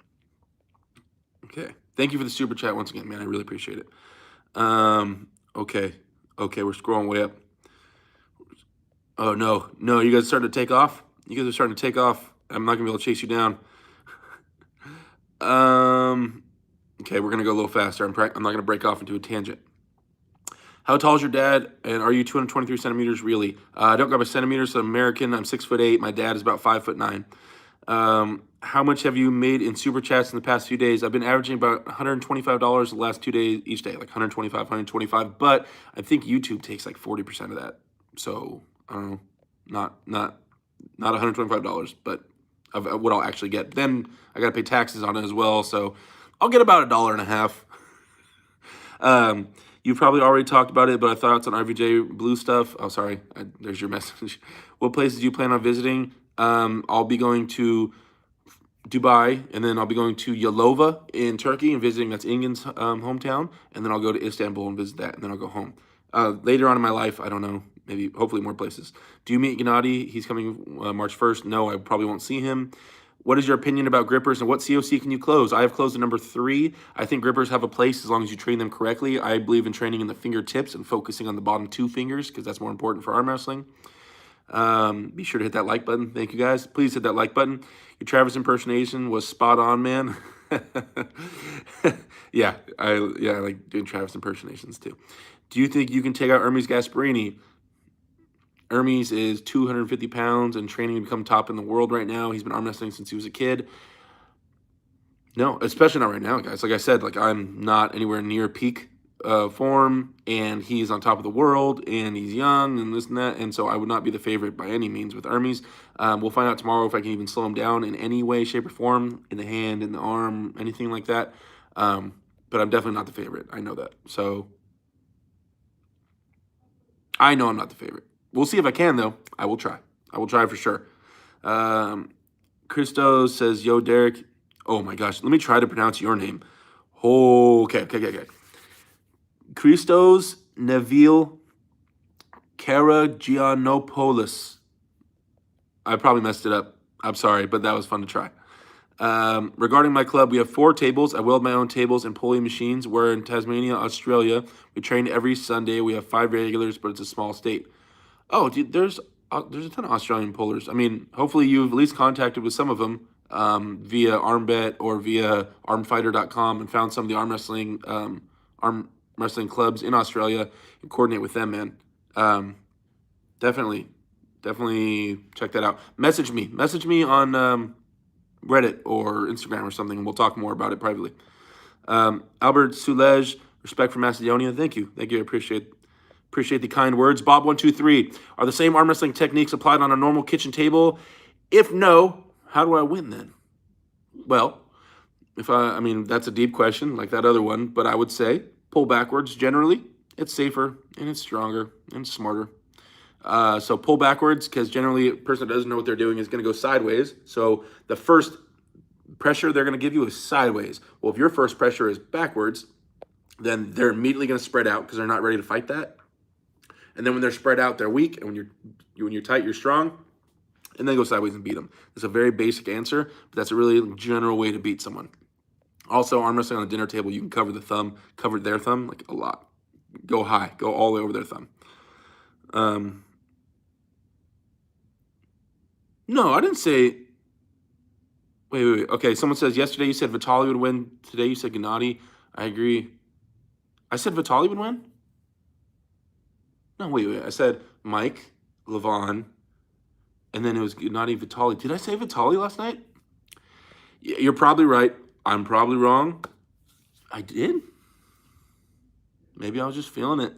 S1: Okay. Thank you for the super chat once again, man. I really appreciate it. Okay. Okay, we're scrolling way up. Oh, no. No, you guys are starting to take off? You guys are starting to take off. I'm not going to be able to chase you down. Okay, we're going to go a little faster. I'm not going to break off into a tangent. How tall is your dad, and are you 223 centimeters really? I don't grab a centimeter, so I'm American. I'm 6'8". My dad is about 5'9". How much have you made in super chats in the past few days? I've been averaging about $125 the last 2 days, each day, like 125, but I think YouTube takes like 40% of that. So I don't know, not $125, but of what I'll actually get. Then I got to pay taxes on it as well, so I'll get about $1.50. You've probably already talked about it, but I thought it's on RVJ Blue stuff. Oh, sorry. There's your message. What places do you plan on visiting? I'll be going to Dubai, and then I'll be going to Yalova in Turkey and visiting. That's Ingen's hometown. And then I'll go to Istanbul and visit that, and then I'll go home. Later on in my life, I don't know, maybe, hopefully more places. Do you meet Gennady? He's coming March 1st. No, I probably won't see him. What is your opinion about grippers, and what COC can you close? I have closed the number 3. I think grippers have a place as long as you train them correctly. I believe in training in the fingertips and focusing on the bottom 2 fingers because that's more important for arm wrestling. Be sure to hit that like button. Thank you, guys. Please hit that like button. Your Travis impersonation was spot on, man. Yeah, I like doing Travis impersonations too. Do you think you can take out Hermes Gasparini? Hermes is 250 pounds and training to become top in the world right now. He's been arm wrestling since he was a kid. No, especially not right now, guys. Like I said, like I'm not anywhere near peak form, and he's on top of the world, and he's young, and this and that, and so I would not be the favorite by any means with Hermes. We'll find out tomorrow if I can even slow him down in any way, shape, or form, in the hand, in the arm, anything like that. But I'm definitely not the favorite. I know that. So I know I'm not the favorite. We'll see if I can, though. I will try. I will try for sure. Christo says, yo, Derek. Oh, my gosh. Let me try to pronounce your name. Oh, okay. Christos Neville Karagianopoulos. I probably messed it up. I'm sorry, but that was fun to try. Regarding my club, we have 4 tables. I weld my own tables and pulley machines. We're in Tasmania, Australia. We train every Sunday. We have 5 regulars, but it's a small state. Oh, dude, there's a ton of Australian pullers. I mean, hopefully you've at least contacted with some of them via ArmBet or via armfighter.com and found some of the arm wrestling clubs in Australia and coordinate with them, man. Definitely check that out. Message me on Reddit or Instagram or something, and we'll talk more about it privately. Albert Sulej, respect for Macedonia. Thank you. I appreciate the kind words. Bob123, are the same arm wrestling techniques applied on a normal kitchen table? If no, how do I win then? Well, I mean, that's a deep question like that other one, but I would say pull backwards generally. It's safer and it's stronger and smarter. So pull backwards, because generally a person that doesn't know what they're doing is going to go sideways. So the first pressure they're going to give you is sideways. Well, if your first pressure is backwards, then they're immediately going to spread out because they're not ready to fight that. And then when they're spread out, they're weak. And when you're tight, you're strong. And then go sideways and beat them. It's a very basic answer, but that's a really general way to beat someone. Also, arm wrestling on the dinner table, you can cover their thumb like a lot. Go high, go all the way over their thumb. No, I didn't say. Wait. Okay, someone says yesterday you said Vitali would win. Today you said Gennady. I agree. I said Vitali would win? No, wait. I said Mike, Levon, and then it was Gennady, Vitali. Did I say Vitali last night? You're probably right. I'm probably wrong. I did? Maybe I was just feeling it.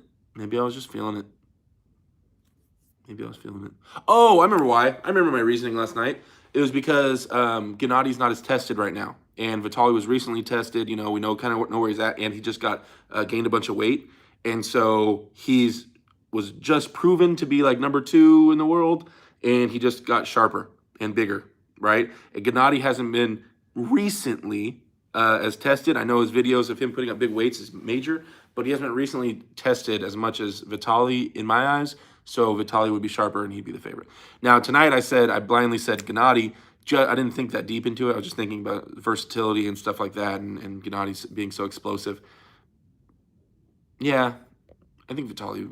S1: Oh, I remember why. I remember my reasoning last night. It was because Gennady's not as tested right now. And Vitali was recently tested. You know, we know where he's at. And he just got gained a bunch of weight. And so was just proven to be like number 2 in the world. And he just got sharper and bigger, right? And Gennady hasn't been recently as tested. I know his videos of him putting up big weights is major. But he hasn't been recently tested as much as Vitali in my eyes. So Vitali would be sharper and he'd be the favorite. Now, tonight I blindly said Gennady. I didn't think that deep into it. I was just thinking about versatility and stuff like that and Gennady being so explosive. Yeah, I think Vitali.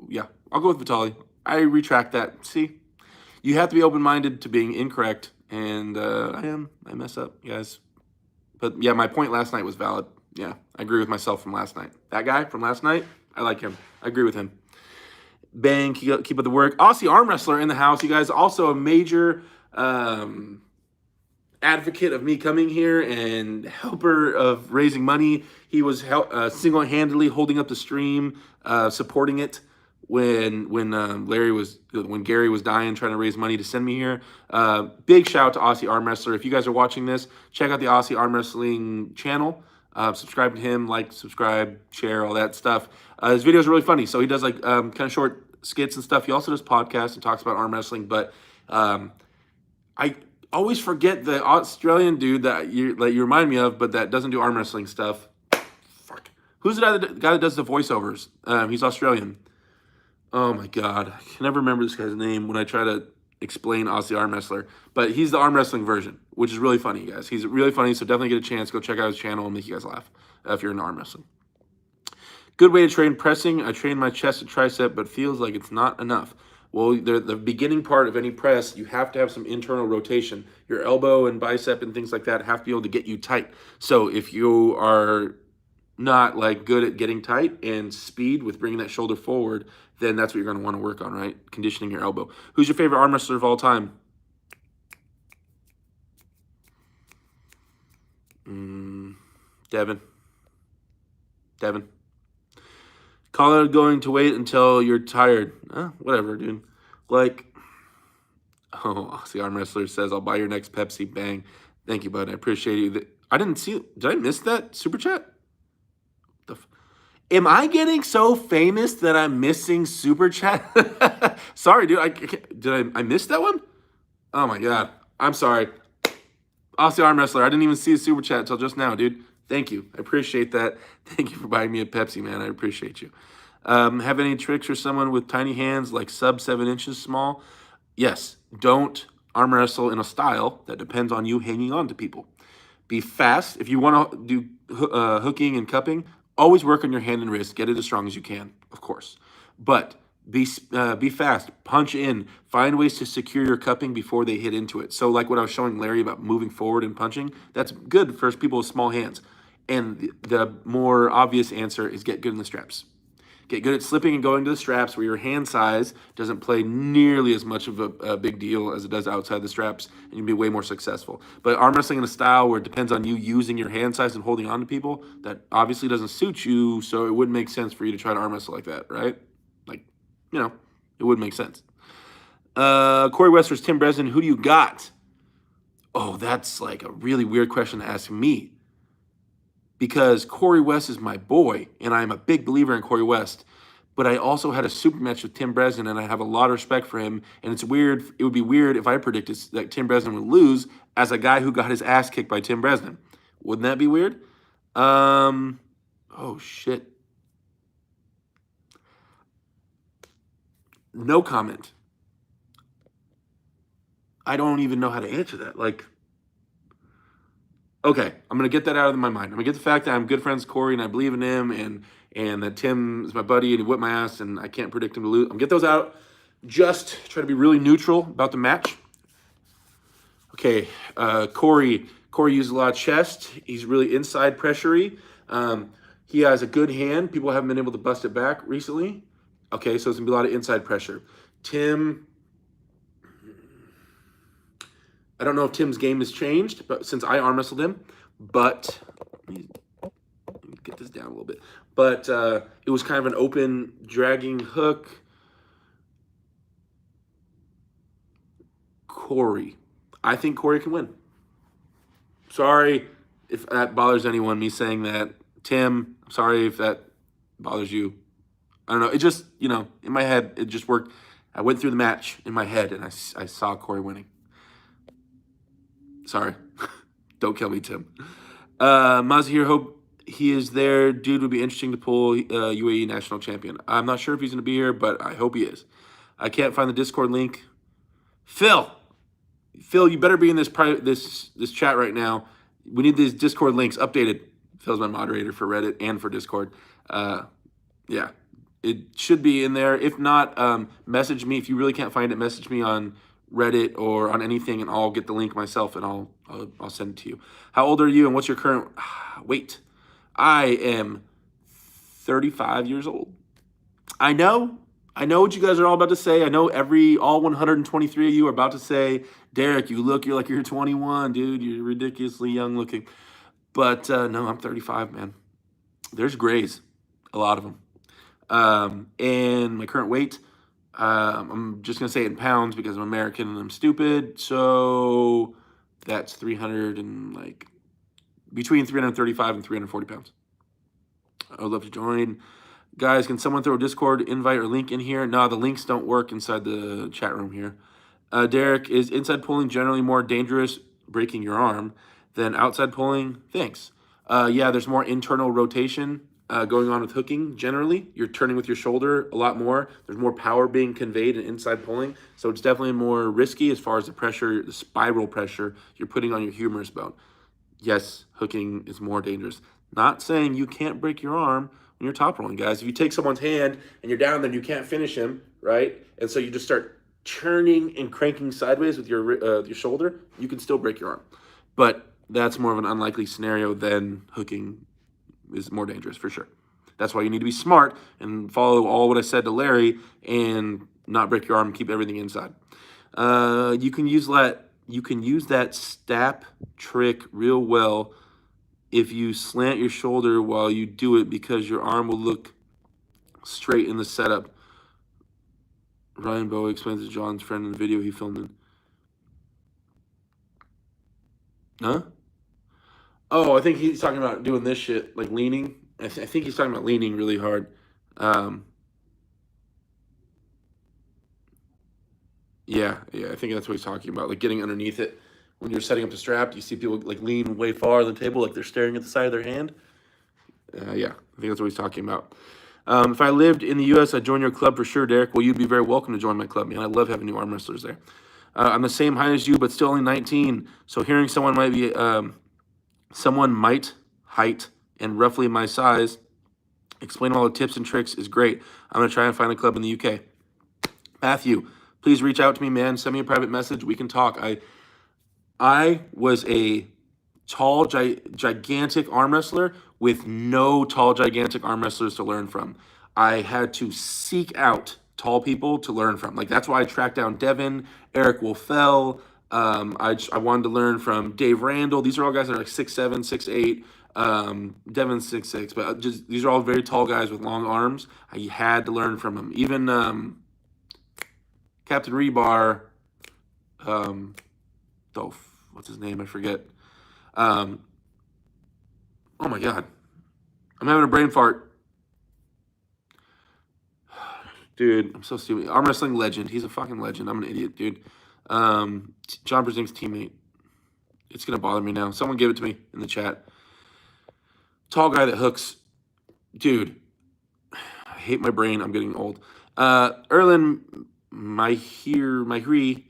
S1: Yeah, I'll go with Vitali. I retract that. See, you have to be open-minded to being incorrect. And I mess up, guys. But yeah, my point last night was valid. Yeah, I agree with myself from last night. That guy from last night, I like him. I agree with him. Bang, keep up the work. Aussie arm wrestler in the house. You guys, also a major advocate of me coming here and helper of raising money. He was single-handedly holding up the stream, supporting it when Gary was dying, trying to raise money to send me here. Big shout out to Aussie arm wrestler. If you guys are watching this, check out the Aussie arm wrestling channel. Subscribe to him, subscribe, share, all that stuff. His videos are really funny. So he does kind of short skits and stuff. He also does podcasts and talks about arm wrestling. But I always forget the Australian dude that you remind me of, but that doesn't do arm wrestling stuff. Fuck. Who's the guy that does the voiceovers? He's Australian. Oh my God. I can never remember this guy's name when I try to explain Aussie arm wrestler. But he's the arm wrestling version, which is really funny, guys. He's really funny, so definitely get a chance. Go check out his channel and make you guys laugh if you're into arm wrestling. Good way to train pressing. I train my chest and tricep, but feels like it's not enough. Well, the beginning part of any press, you have to have some internal rotation. Your elbow and bicep and things like that have to be able to get you tight. So if you are not good at getting tight and speed with bringing that shoulder forward, then that's what you're going to want to work on, right? Conditioning your elbow. Who's your favorite arm wrestler of all time? Devin. Call it going to wait until you're tired. Whatever, dude. The arm wrestler says, I'll buy your next Pepsi. Bang. Thank you, bud. I appreciate you. I didn't see. Did I miss that super chat? Am I getting so famous that I'm missing super chat? Sorry, dude. I miss that one? Oh my God. I'm sorry. Aussie arm wrestler. I didn't even see a super chat until just now, dude. Thank you. I appreciate that. Thank you for buying me a Pepsi, man. I appreciate you. Have any tricks for someone with tiny hands, like sub 7 inches small? Yes. Don't arm wrestle in a style that depends on you hanging on to people. Be fast. If you want to do hooking and cupping, always work on your hand and wrist. Get it as strong as you can, of course. But be fast. Punch in. Find ways to secure your cupping before they hit into it. So, like what I was showing Larry about moving forward and punching, that's good for people with small hands. And the more obvious answer is get good in the straps. Get good at slipping and going to the straps where your hand size doesn't play nearly as much of a big deal as it does outside the straps, and you'll be way more successful. But arm wrestling in a style where it depends on you using your hand size and holding on to people, that obviously doesn't suit you, so it wouldn't make sense for you to try to arm wrestle like that, right? Like, it wouldn't make sense. Corey West versus Tim Bresnan, who do you got? Oh, that's like a really weird question to ask me, because Corey West is my boy, and I'm a big believer in Corey West. But I also had a super match with Tim Bresnan, and I have a lot of respect for him. And it's weird. It would be weird if I predicted that Tim Bresnan would lose as a guy who got his ass kicked by Tim Bresnan. Wouldn't that be weird? Oh, shit. No comment. I don't even know how to answer that. Like, okay, I'm going to get that out of my mind. I'm going to get the fact that I'm good friends with Corey and I believe in him, and that Tim is my buddy and he whipped my ass and I can't predict him to lose. I'm going to get those out. Just try to be really neutral about the match. Okay, Corey uses a lot of chest. He's really inside pressure-y. He has a good hand. People haven't been able to bust it back recently. Okay, so it's going to be a lot of inside pressure. Tim, I don't know if Tim's game has changed, but since I arm wrestled him, but let me get this down a little bit. But it was kind of an open, dragging hook. Corey. I think Corey can win. Sorry if that bothers anyone, me saying that. Tim, sorry if that bothers you. I don't know. It just, in my head, it just worked. I went through the match in my head, and I saw Corey winning. Sorry. Don't kill me, Tim. Mazahir, hope he is there. Dude, would be interesting to pull UAE national champion. I'm not sure if he's going to be here, but I hope he is. I can't find the Discord link. Phil, you better be in this chat right now. We need these Discord links updated. Phil's my moderator for Reddit and for Discord. Yeah, it should be in there. If not, message me. If you really can't find it, message me on Reddit or on anything, and I'll get the link myself, and I'll send it to you. How old are you, and what's your current weight? I am 35 years old. I know what you guys are all about to say. I know all 123 of you are about to say, Derek, you're like you're 21, dude. You're ridiculously young looking. But no, I'm 35, man. There's grays, a lot of them. And my current weight, I'm just going to say it in pounds because I'm American and I'm stupid. So that's between 335 and 340 pounds. I would love to join. Guys, can someone throw a Discord invite or link in here? No, the links don't work inside the chat room here. Derek, is inside pulling generally more dangerous, breaking your arm, than outside pulling? Thanks. Yeah, there's more internal rotation going on with hooking generally. You're turning with your shoulder a lot more. There's more power being conveyed in inside pulling. So it's definitely more risky as far as the pressure, the spiral pressure you're putting on your humerus bone. Yes, hooking is more dangerous. Not saying you can't break your arm when you're top rolling, guys. If you take someone's hand and you're down, then you can't finish him, right? And so you just start churning and cranking sideways with your shoulder, you can still break your arm. But that's more of an unlikely scenario than hooking is more dangerous for sure. That's why you need to be smart and follow all what I said to Larry and not break your arm and keep everything inside. You can use that stap trick real well if you slant your shoulder while you do it because your arm will look straight in the setup. Ryan Bowie explains to John's friend in the video he filmed in. Huh? Oh, I think he's talking about doing this shit, like leaning. I think he's talking about leaning really hard. Yeah, I think that's what he's talking about, like getting underneath it when you're setting up the strap, you see people like lean way far on the table, like they're staring at the side of their hand. Yeah, I think that's what he's talking about. If I lived in the U.S., I'd join your club for sure, Derek. Well, you'd be very welcome to join my club, man. I love having new arm wrestlers there. I'm the same height as you, but still only 19. So hearing someone might height and roughly my size explain all the tips and tricks is great. I'm gonna try and find a club in the UK. Matthew, please reach out to me, man. Send me a private message. We can talk. I was a tall, gigantic arm wrestler with no tall, gigantic arm wrestlers to learn from. I had to seek out tall people to learn from. Like, that's why I tracked down Devin, Eric Wolfell. I wanted to learn from Dave Randall. These are all guys that are like 6'7", 6'8". Devin's 6'6", but just these are all very tall guys with long arms. I had to learn from them. Even Captain Rebar, what's his name? I forget. Oh my God, I'm having a brain fart. Dude, I'm so stupid. Arm wrestling legend. He's a fucking legend. I'm an idiot, dude. John Brzezink's teammate. It's gonna bother me now. Someone give it to me in the chat. Tall guy that hooks. Dude, I hate my brain. I'm getting old. Erlen Mahiri,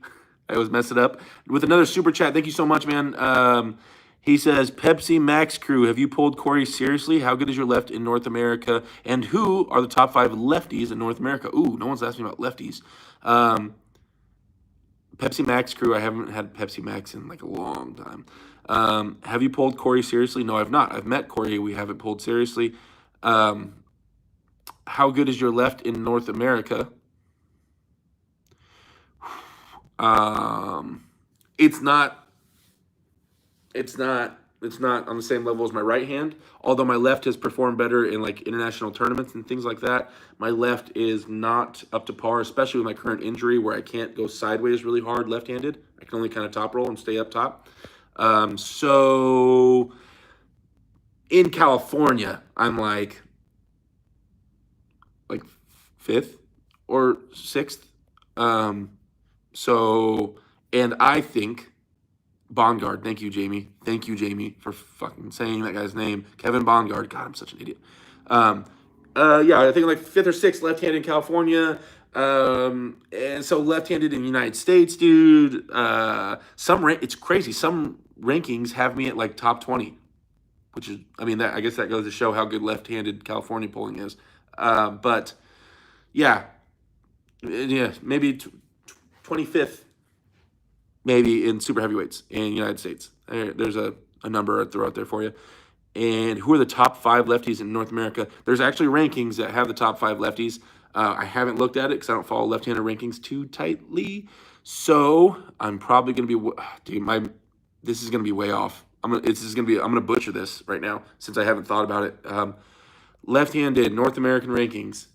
S1: I always mess it up, with another super chat. Thank you so much, man. He says, Pepsi Max crew, have you pulled Corey seriously? How good is your left in North America? And who are the top 5 lefties in North America? Ooh, no one's asked me about lefties. Pepsi Max crew, I haven't had Pepsi Max in like a long time. Have you pulled Corey seriously? No, I've not. I've met Corey. We haven't pulled seriously. How good is your left in North America? It's not on the same level as my right hand, although my left has performed better in like international tournaments and things like that. My left is not up to par, especially with my current injury where I can't go sideways really hard left-handed. I can only kind of top roll and stay up top. So in California, I'm like 5th or 6th. And I think Bongard, thank you, Jamie. Thank you, Jamie, for fucking saying that guy's name. Kevin Bongard. God, I'm such an idiot. Yeah, I think like 5th or 6th left-handed in California. And so left-handed in the United States, dude. It's crazy. Some rankings have me at like top 20, which is, I mean, I guess that goes to show how good left-handed California polling is. But yeah, maybe 25th. Maybe in super heavyweights in the United States. There's a number I'd throw out there for you. And who are the top 5 lefties in North America? There's actually rankings that have the top 5 lefties. I haven't looked at it because I don't follow left-handed rankings too tightly. So I'm probably going to be, this is going to be way off. I'm going to butcher this right now since I haven't thought about it. Left-handed North American rankings.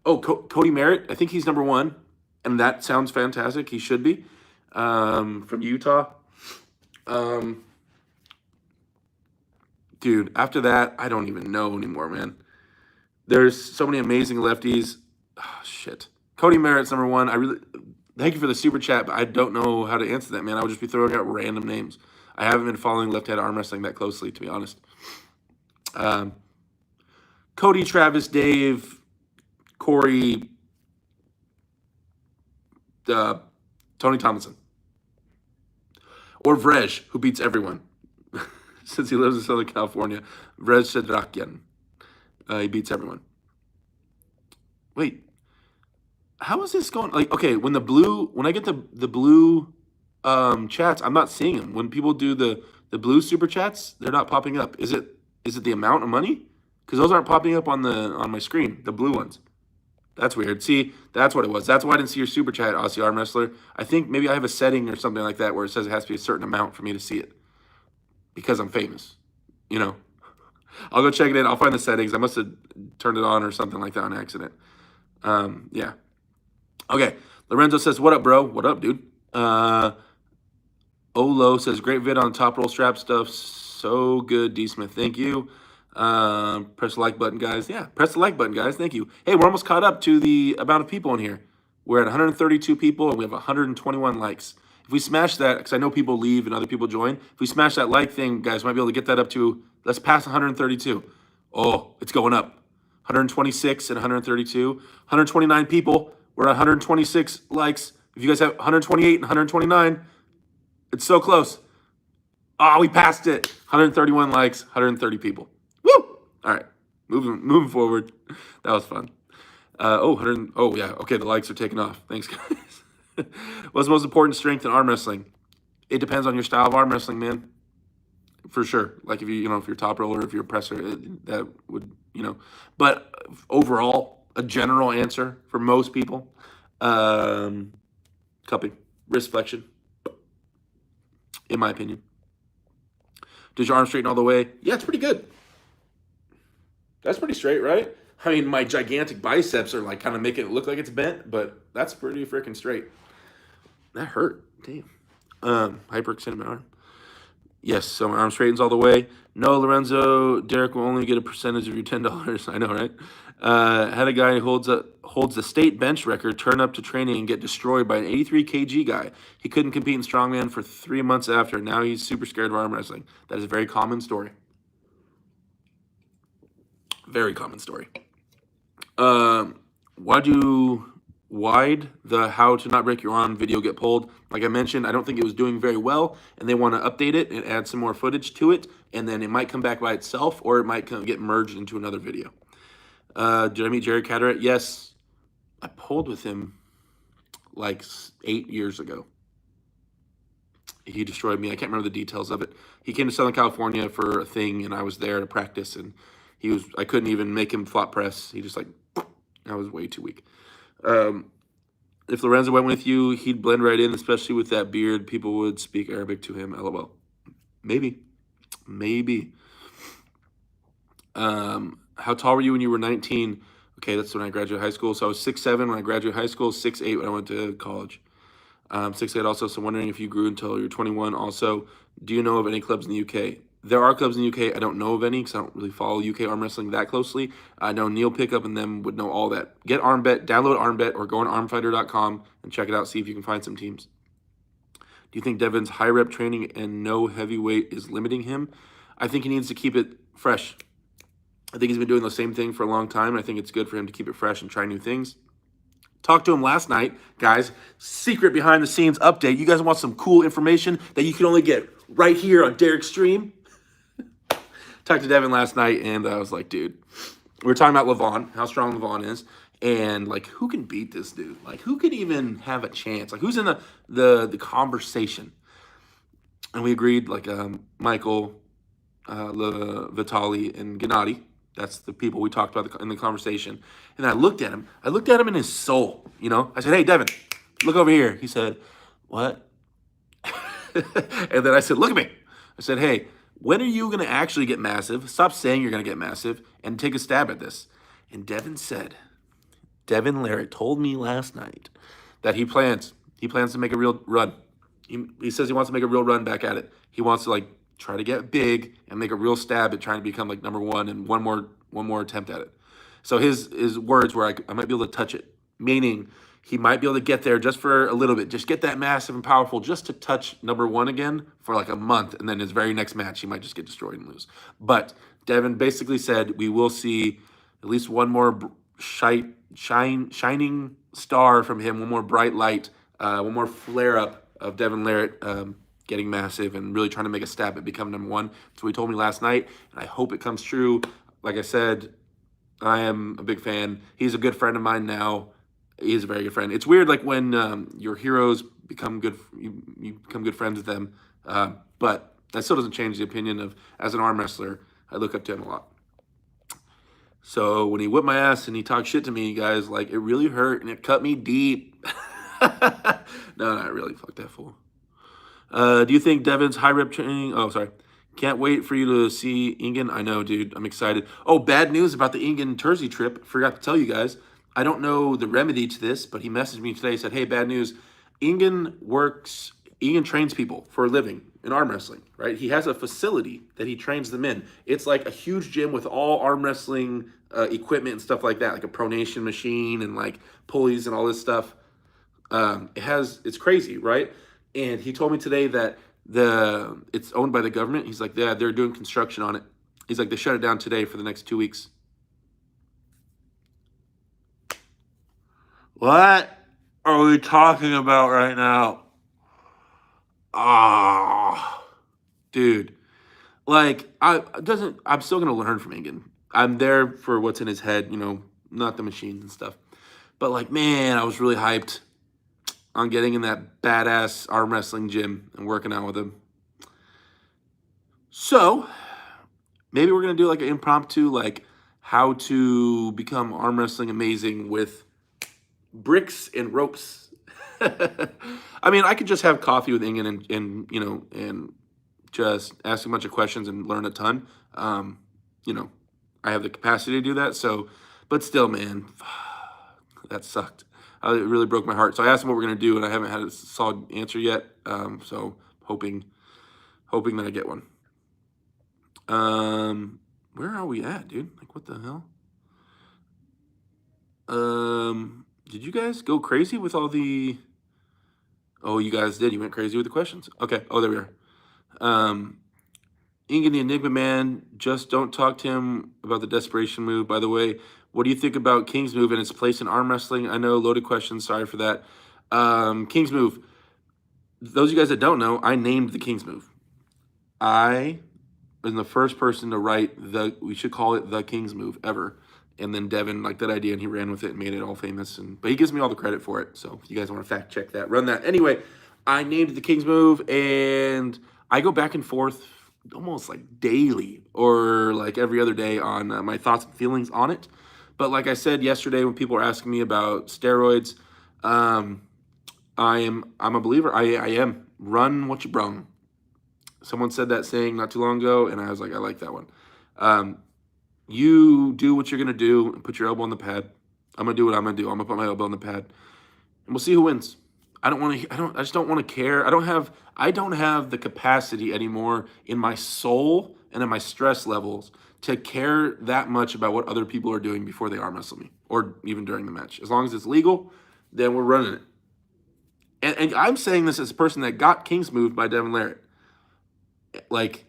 S1: Oh, Cody Merritt. I think he's number 1. And that sounds fantastic. He should be. From Utah. Dude, after that, I don't even know anymore, man. There's so many amazing lefties. Oh, shit. Cody Merritt's number 1. Thank you for the super chat, but I don't know how to answer that, man. I would just be throwing out random names. I haven't been following left-handed arm wrestling that closely, to be honest. Cody, Travis, Dave, Corey, Tony Tomlinson. Or Vrej, who beats everyone. Since he lives in Southern California. Vrej Sedrakian. He beats everyone. Wait. How is this going? Like, okay, when I get the blue chats, I'm not seeing them. When people do the blue super chats, they're not popping up. Is it the amount of money? Because those aren't popping up on my screen, the blue ones. That's weird. See, that's what it was. That's why I didn't see your super chat, Aussie Arm Wrestler. I think maybe I have a setting or something like that where it says it has to be a certain amount for me to see it. Because I'm famous. You know. I'll go check it in. I'll find the settings. I must have turned it on or something like that on accident. Yeah. Okay. Lorenzo says, what up, bro? What up, dude? Olo says, great vid on top roll strap stuff. So good, D. Smith. Thank you. Press the like button, guys. Yeah, press the like button, guys. Thank you. Hey, we're almost caught up to the amount of people in here. We're at 132 people, and we have 121 likes. If we smash that, because I know people leave and other people join, if we smash that like thing, guys, might be able to get that up to, let's pass 132. Oh, it's going up. 126 and 132. 129 people. We're at 126 likes. If you guys have 128 and 129, it's so close. Oh, we passed it. 131 likes, 130 people. Woo! All right, moving forward. That was fun. Oh yeah. Okay, the likes are taking off. Thanks, guys. What's the most important strength in arm wrestling? It depends on your style of arm wrestling, man. For sure. Like if if you're top roller, if you're a presser, that would, But overall, a general answer for most people, cupping, wrist flexion, in my opinion. Does your arm straighten all the way? Yeah, it's pretty good. That's pretty straight, right? I mean, my gigantic biceps are like kind of making it look like it's bent, but that's pretty freaking straight. That hurt. Damn. Hyperextended my arm. Yes, so my arm straightens all the way. No, Lorenzo, Derek will only get a percentage of your $10. I know, right? Had a guy who holds the state bench record turn up to training and get destroyed by an 83 kg guy. He couldn't compete in strongman for 3 months after. Now he's super scared of arm wrestling. That is a very common story. Very common story. Why'd the how to not break your arm video get pulled? Like I mentioned, I don't think it was doing very well, and they want to update it and add some more footage to it, and then it might come back by itself, or it might get merged into another video. Did I meet Jared Cataract? Yes. I pulled with him like 8 years ago. He destroyed me. I can't remember the details of it. He came to Southern California for a thing, and I was there to practice, and I couldn't even make him flop press. He just I was way too weak. If Lorenzo went with you, he'd blend right in, especially with that beard. People would speak Arabic to him. LOL. Maybe. How tall were you when you were 19? Okay, that's when I graduated high school. So I was 6'7" when I graduated high school, 6'8" when I went to college. 6'8" also, so wondering if you grew until you're 21. Also, do you know of any clubs in the UK? There are clubs in the UK. I don't know of any because I don't really follow UK arm wrestling that closely. I know Neil Pickup and them would know all that. Get ArmBet, download ArmBet, or go on armfighter.com and check it out, see if you can find some teams. Do you think Devin's high rep training and no heavyweight is limiting him? I think he needs to keep it fresh. I think he's been doing the same thing for a long time. I think it's good for him to keep it fresh and try new things. Talked to him last night, guys. Secret behind the scenes update. You guys want some cool information that you can only get right here on Derek's stream? Talked to Devin last night, and I was like, dude, we were talking about Levon, how strong Levon is, and like, who can beat this dude? Like, who could even have a chance? Like, who's in the conversation? And we agreed, like, Michael, Vitali, and Gennady. That's the people we talked about in the conversation. And I looked at him. I looked at him in his soul, I said, hey, Devin, look over here. He said, what? And then I said, look at me. I said, hey, when are you going to actually get massive? Stop saying you're going to get massive and take a stab at this. And Devin Larrett told me last night that he plans to make a real run. He says he wants to make a real run back at it. He wants to try to get big and make a real stab at trying to become number one and one more attempt at it. So his words were I might be able to touch it, meaning he might be able to get there just for a little bit, just get that massive and powerful just to touch number one again for a month, and then his very next match he might just get destroyed and lose. But Devin basically said we will see at least one more shining star from him, one more bright light, one more flare up of Devin Larrett getting massive and really trying to make a stab at becoming number one. That's what he told me last night, and I hope it comes true. Like I said, I am a big fan. He's a good friend of mine now. He's a very good friend. It's weird, when your heroes become good, you become good friends with them. But that still doesn't change the opinion of, as an arm wrestler, I look up to him a lot. So when he whipped my ass and he talked shit to me, guys, it really hurt and it cut me deep. No, not really. Fuck that fool. Do you think Devin's high rep training? Oh, sorry. Can't wait for you to see Ingen. I know, dude. I'm excited. Oh, bad news about the Ingen Tersey trip. Forgot to tell you guys. I don't know the remedy to this, but he messaged me today, said, hey, bad news. Ingen trains people for a living in arm wrestling, right? He has a facility that he trains them in. It's like a huge gym with all arm wrestling equipment and stuff like that, like a pronation machine and pulleys and all this stuff. It's crazy, right? And he told me today that it's owned by the government. He's like, yeah, they're doing construction on it. He's like, they shut it down today for the next 2 weeks. What are we talking about right now? Ah, dude. Like, I'm still gonna learn from Ingen. I'm there for what's in his head, not the machines and stuff. But like, man, I was really hyped on getting in that badass arm wrestling gym and working out with him. So maybe we're gonna do like an impromptu, like how to become arm wrestling amazing with bricks and ropes. I mean, I could just have coffee with Ingen and just ask a bunch of questions and learn a ton. You know, I have the capacity to do that. So, but still, man, that sucked. It really broke my heart. So I asked him what we're gonna do, and I haven't had a solid answer yet. So hoping that I get one. Where are we at, dude? Like, what the hell? Did you guys go crazy with all the? Oh, you guys did. You went crazy with the questions. Okay. Oh, there we are. Ingen the Enigma Man, just don't talk to him about the desperation move. By the way, what do you think about King's move and its place in arm wrestling? I know, loaded question. Sorry for that. King's move. Those of you guys that don't know, I named the King's move. I was the first person to write we should call it the King's move ever. And then Devin liked that idea and he ran with it and made it all famous. But he gives me all the credit for it. So if you guys want to fact check that, run that. Anyway, I named it the King's move and I go back and forth almost like daily or like every other day on my thoughts and feelings on it. But like I said yesterday when people were asking me about steroids, I'm a believer. I am. Run what you brung. Someone said that saying not too long ago, and I was like, I like that one. You do what you're gonna do and put your elbow on the pad. I'm gonna do what I'm gonna do. I'm gonna put my elbow on the pad, and we'll see who wins. I just don't want to care. I don't have the capacity anymore in my soul and in my stress levels to care that much about what other people are doing before they arm wrestle me or even during the match. As long as it's legal, then we're running it. And I'm saying this as a person that got King's moved by Devin Larratt. Like,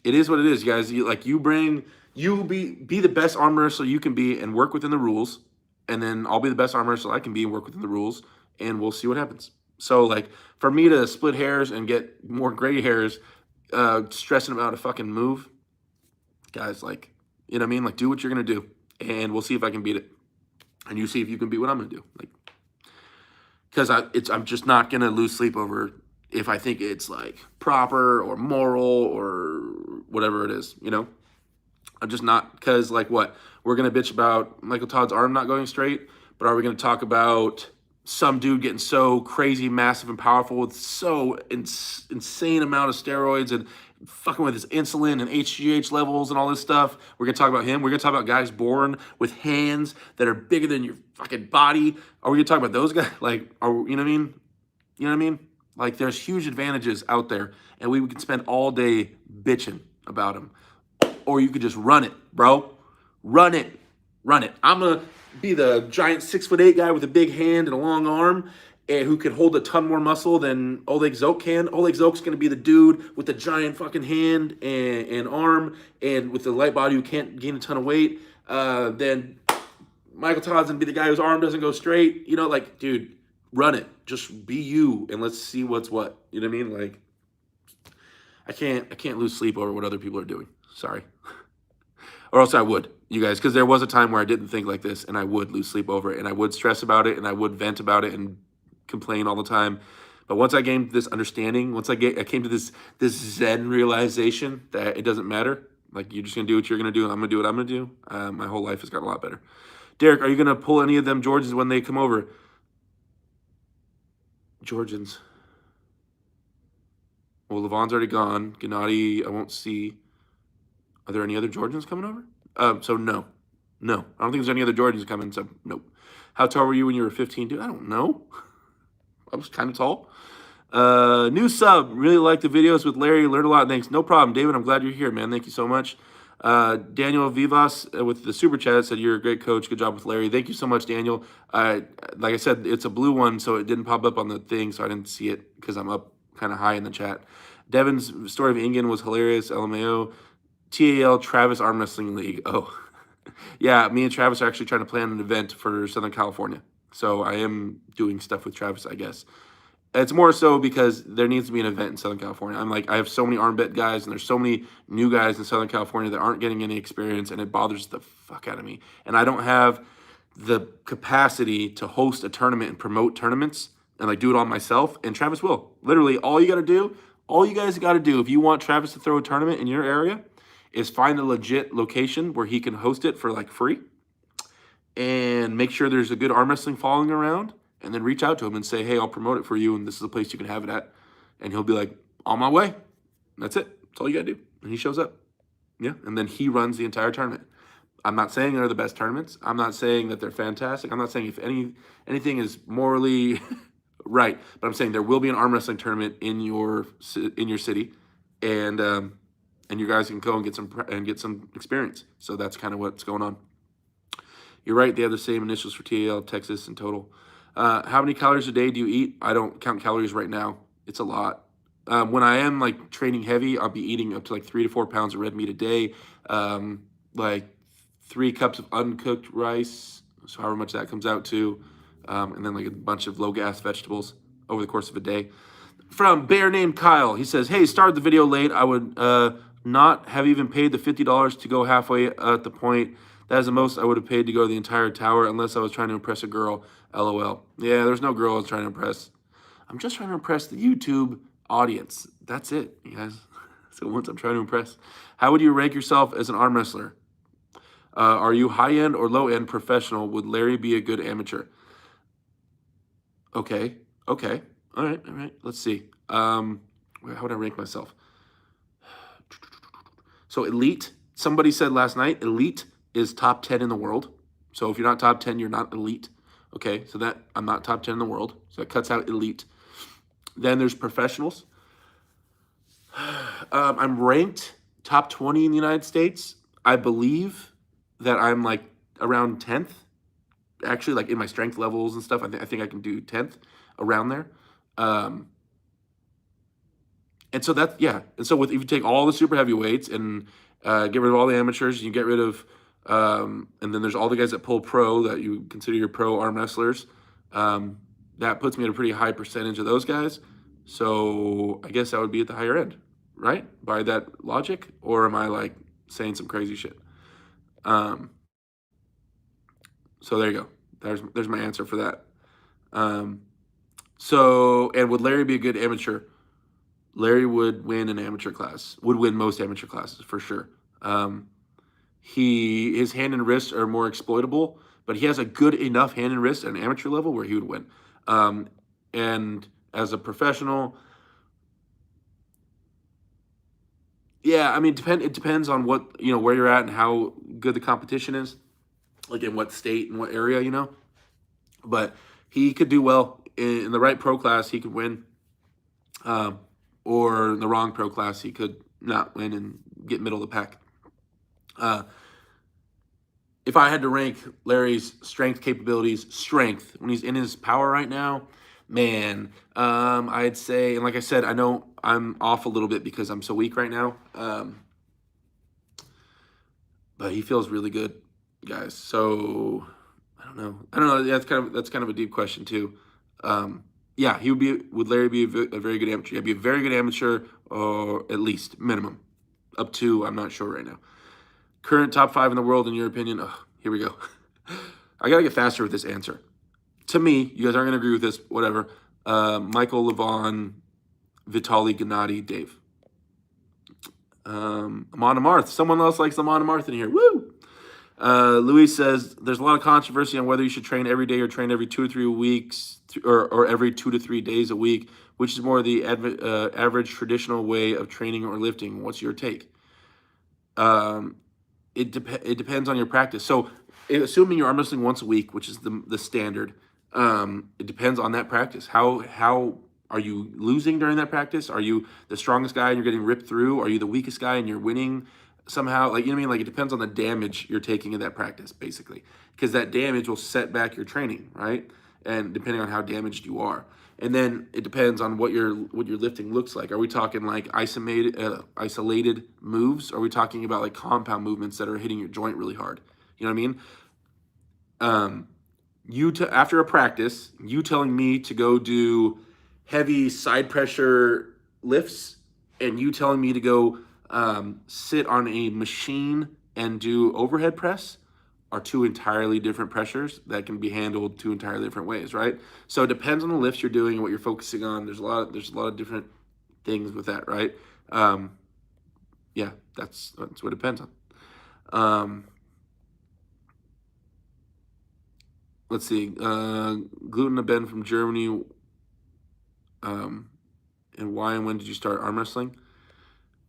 S1: it is what it is, guys. You be the best arm wrestler you can be and work within the rules, and then I'll be the best arm wrestler I can be and work within the rules, and we'll see what happens. So, like, for me to split hairs and get more gray hairs, stressing about a fucking move, guys, like, you know what I mean? Like, do what you're gonna do, and we'll see if I can beat it, and you see if you can beat what I'm gonna do. Like, because I'm just not gonna lose sleep over if I think it's like proper or moral or whatever it is, I'm just not, because like what? We're going to bitch about Michael Todd's arm not going straight, but are we going to talk about some dude getting so crazy, massive, and powerful with so insane amount of steroids and fucking with his insulin and HGH levels and all this stuff? We're going to talk about him. We're going to talk about guys born with hands that are bigger than your fucking body. Are we going to talk about those guys? Like, you know what I mean? You know what I mean? Like, there's huge advantages out there, and we can spend all day bitching about them. Or you could just run it, bro. Run it. Run it. I'm going to be the giant 6'8" guy with a big hand and a long arm and who can hold a ton more muscle than Oleg Zoke can. Oleg Zoke's going to be the dude with the giant fucking hand and arm and with the light body who can't gain a ton of weight. Then Michael Todd's going to be the guy whose arm doesn't go straight. Like, dude, run it. Just be you, and let's see what's what. You know what I mean? Like, I can't lose sleep over what other people are doing. Sorry. Or else I would, you guys, because there was a time where I didn't think like this, and I would lose sleep over it, and I would stress about it, and I would vent about it and complain all the time. But once I gained this understanding, I came to this Zen realization that it doesn't matter. Like, you're just gonna do what you're gonna do, and I'm gonna do what I'm gonna do. My whole life has gotten a lot better. Derek, are you gonna pull any of them Georgians when they come over? Georgians. Well, Levon's already gone. Gennady, I won't see. Are there any other Georgians coming over? So no. I don't think there's any other Georgians coming, so nope. How tall were you when you were 15? Dude, I don't know. I was kind of tall. New sub. Really like the videos with Larry. Learned a lot. Thanks. No problem, David. I'm glad you're here, man. Thank you so much. Daniel Vivas with the super chat said, you're a great coach. Good job with Larry. Thank you so much, Daniel. Like I said, it's a blue one, so it didn't pop up on the thing, so I didn't see it because I'm up kind of high in the chat. Devin's story of Ingen was hilarious. LMAO. TAL Travis Arm Wrestling League. Oh, yeah. Me and Travis are actually trying to plan an event for Southern California. So I am doing stuff with Travis, I guess. It's more so because there needs to be an event in Southern California. I'm like, I have so many arm bet guys, and there's so many new guys in Southern California that aren't getting any experience, and it bothers the fuck out of me. And I don't have the capacity to host a tournament and promote tournaments and like do it all myself. And Travis will. Literally, all you guys got to do if you want Travis to throw a tournament in your area is find a legit location where he can host it for like free, and make sure there's a good arm wrestling following around, and then reach out to him and say, hey, I'll promote it for you, and this is a place you can have it at. And he'll be like, on my way. That's it. That's all you got to do. And he shows up. Yeah. And then he runs the entire tournament. I'm not saying they're the best tournaments. I'm not saying that they're fantastic. I'm not saying if anything is morally right. But I'm saying there will be an arm wrestling tournament in your city, and you guys can go and get some experience. So that's kind of what's going on. You're right. They have the same initials for TAL, Texas, in total. How many calories a day do you eat? I don't count calories right now. It's a lot. When I am like training heavy, I'll be eating up to like 3 to 4 pounds of red meat a day. Like 3 cups of uncooked rice, so however much that comes out to, and then like a bunch of low gas vegetables over the course of a day. From Bear named Kyle, he says, hey, started the video late. I would not have even paid the $50 to go halfway at the point. That is the most I would have paid to go to the entire tower, unless I was trying to impress a girl. LOL. Yeah, there's no girl I was trying to impress. I'm just trying to impress the YouTube audience. That's it, you guys. So once I'm trying to impress. How would you rank yourself as an arm wrestler? Are you high-end or low-end professional? Would Larry be a good amateur? Okay. All right. Let's see. How would I rank myself? So elite. Somebody said last night, elite is top 10 in the world. So if you're not top 10, you're not elite. Okay, so that I'm not top 10 in the world. So that cuts out elite. Then there's professionals. I'm ranked top 20 in the United States. I believe that I'm like around 10th. Actually, like in my strength levels and stuff, I think I can do 10th, around there. And so that's, yeah. And so if you take all the super heavyweights and get rid of all the amateurs, you get rid of, and then there's all the guys that pull pro that you consider your pro arm wrestlers. That puts me at a pretty high percentage of those guys. So I guess I would be at the higher end, right? By that logic, or am I like saying some crazy shit? So there you go. There's my answer for that. So, and would Larry be a good amateur? Larry would win an amateur class, would win most amateur classes for sure. His hand and wrist are more exploitable, but he has a good enough hand and wrist at an amateur level where he would win. And as a professional, yeah, I mean, it depends on what, where you're at and how good the competition is, like in what state and what area, But he could do well in the right pro class. He could win, or in the wrong pro class, he could not win and get middle of the pack. If I had to rank Larry's strength capabilities, when he's in his power right now, man, I'd say, and like I said, I know I'm off a little bit because I'm so weak right now, but he feels really good, guys. So I don't know. That's kind of a deep question too. Yeah, would Larry be a very good amateur? Yeah, be a very good amateur, or at least minimum, up to, I'm not sure right now. Current top 5 in the world, in your opinion? Oh, here we go. I got to get faster with this answer. To me, you guys aren't going to agree with this, whatever. Michael, Levon, Vitaly, Gennady, Dave. Amon Amarth. Someone else likes Amon Amarth in here. Woo! Louis says, there's a lot of controversy on whether you should train every day or train every 2 or 3 weeks, or every 2 to 3 days a week, which is more the average traditional way of training or lifting. What's your take? It depends on your practice. So assuming you're arm wrestling once a week, which is the standard, it depends on that practice. How are you losing during that practice? Are you the strongest guy and you're getting ripped through? Are you the weakest guy and you're winning somehow? Like, you know what I mean? Like, it depends on the damage you're taking in that practice, basically, because that damage will set back your training, right? and depending on how damaged you are. And then it depends on what your lifting looks like. Are we talking like isolated moves? Are we talking about like compound movements that are hitting your joint really hard? You know what I mean? After a practice, you telling me to go do heavy side pressure lifts, and you telling me to go sit on a machine and do overhead press are two entirely different pressures that can be handled two entirely different ways, right? So it depends on the lifts you're doing and what you're focusing on. There's a lot of different things with that, right? Yeah, that's what it depends on. Let's see. Gluten Ben from Germany. And why and when did you start arm wrestling?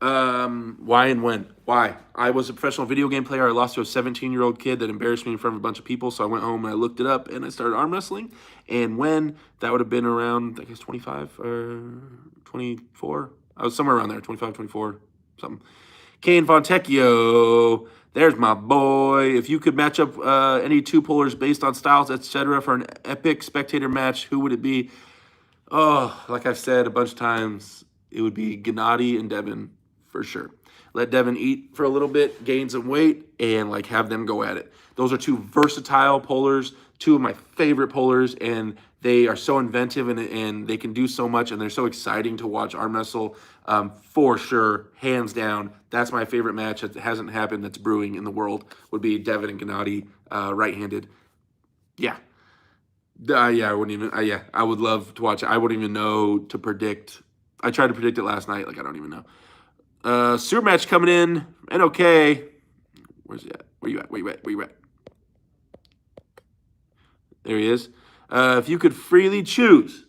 S1: Why and when? Why? I was a professional video game player. I lost to a 17-year-old kid that embarrassed me in front of a bunch of people. So I went home and I looked it up and I started arm wrestling. And when? That would have been around, I guess, 25 or 24. I was somewhere around there, 25, 24, something. Kane Fontecchio. There's my boy. If you could match up any two pullers based on styles, etc., for an epic spectator match, who would it be? Oh, like I've said a bunch of times, it would be Gennady and Devin for sure. Let Devin eat for a little bit, gain some weight, and like have them go at it. Those are two versatile pullers, two of my favorite pullers, and they are so inventive and they can do so much, and they're so exciting to watch arm wrestle. For sure, hands down, that's my favorite match that hasn't happened that's brewing in the world would be Devin and Gennady, right-handed. Yeah. Yeah, I wouldn't even. Yeah, I would love to watch it. I wouldn't even know to predict. I tried to predict it last night. Like I don't even know. Sewer match coming in. And okay, where's he at? Where you at? Where you at? Where you at? There he is. If you could freely choose,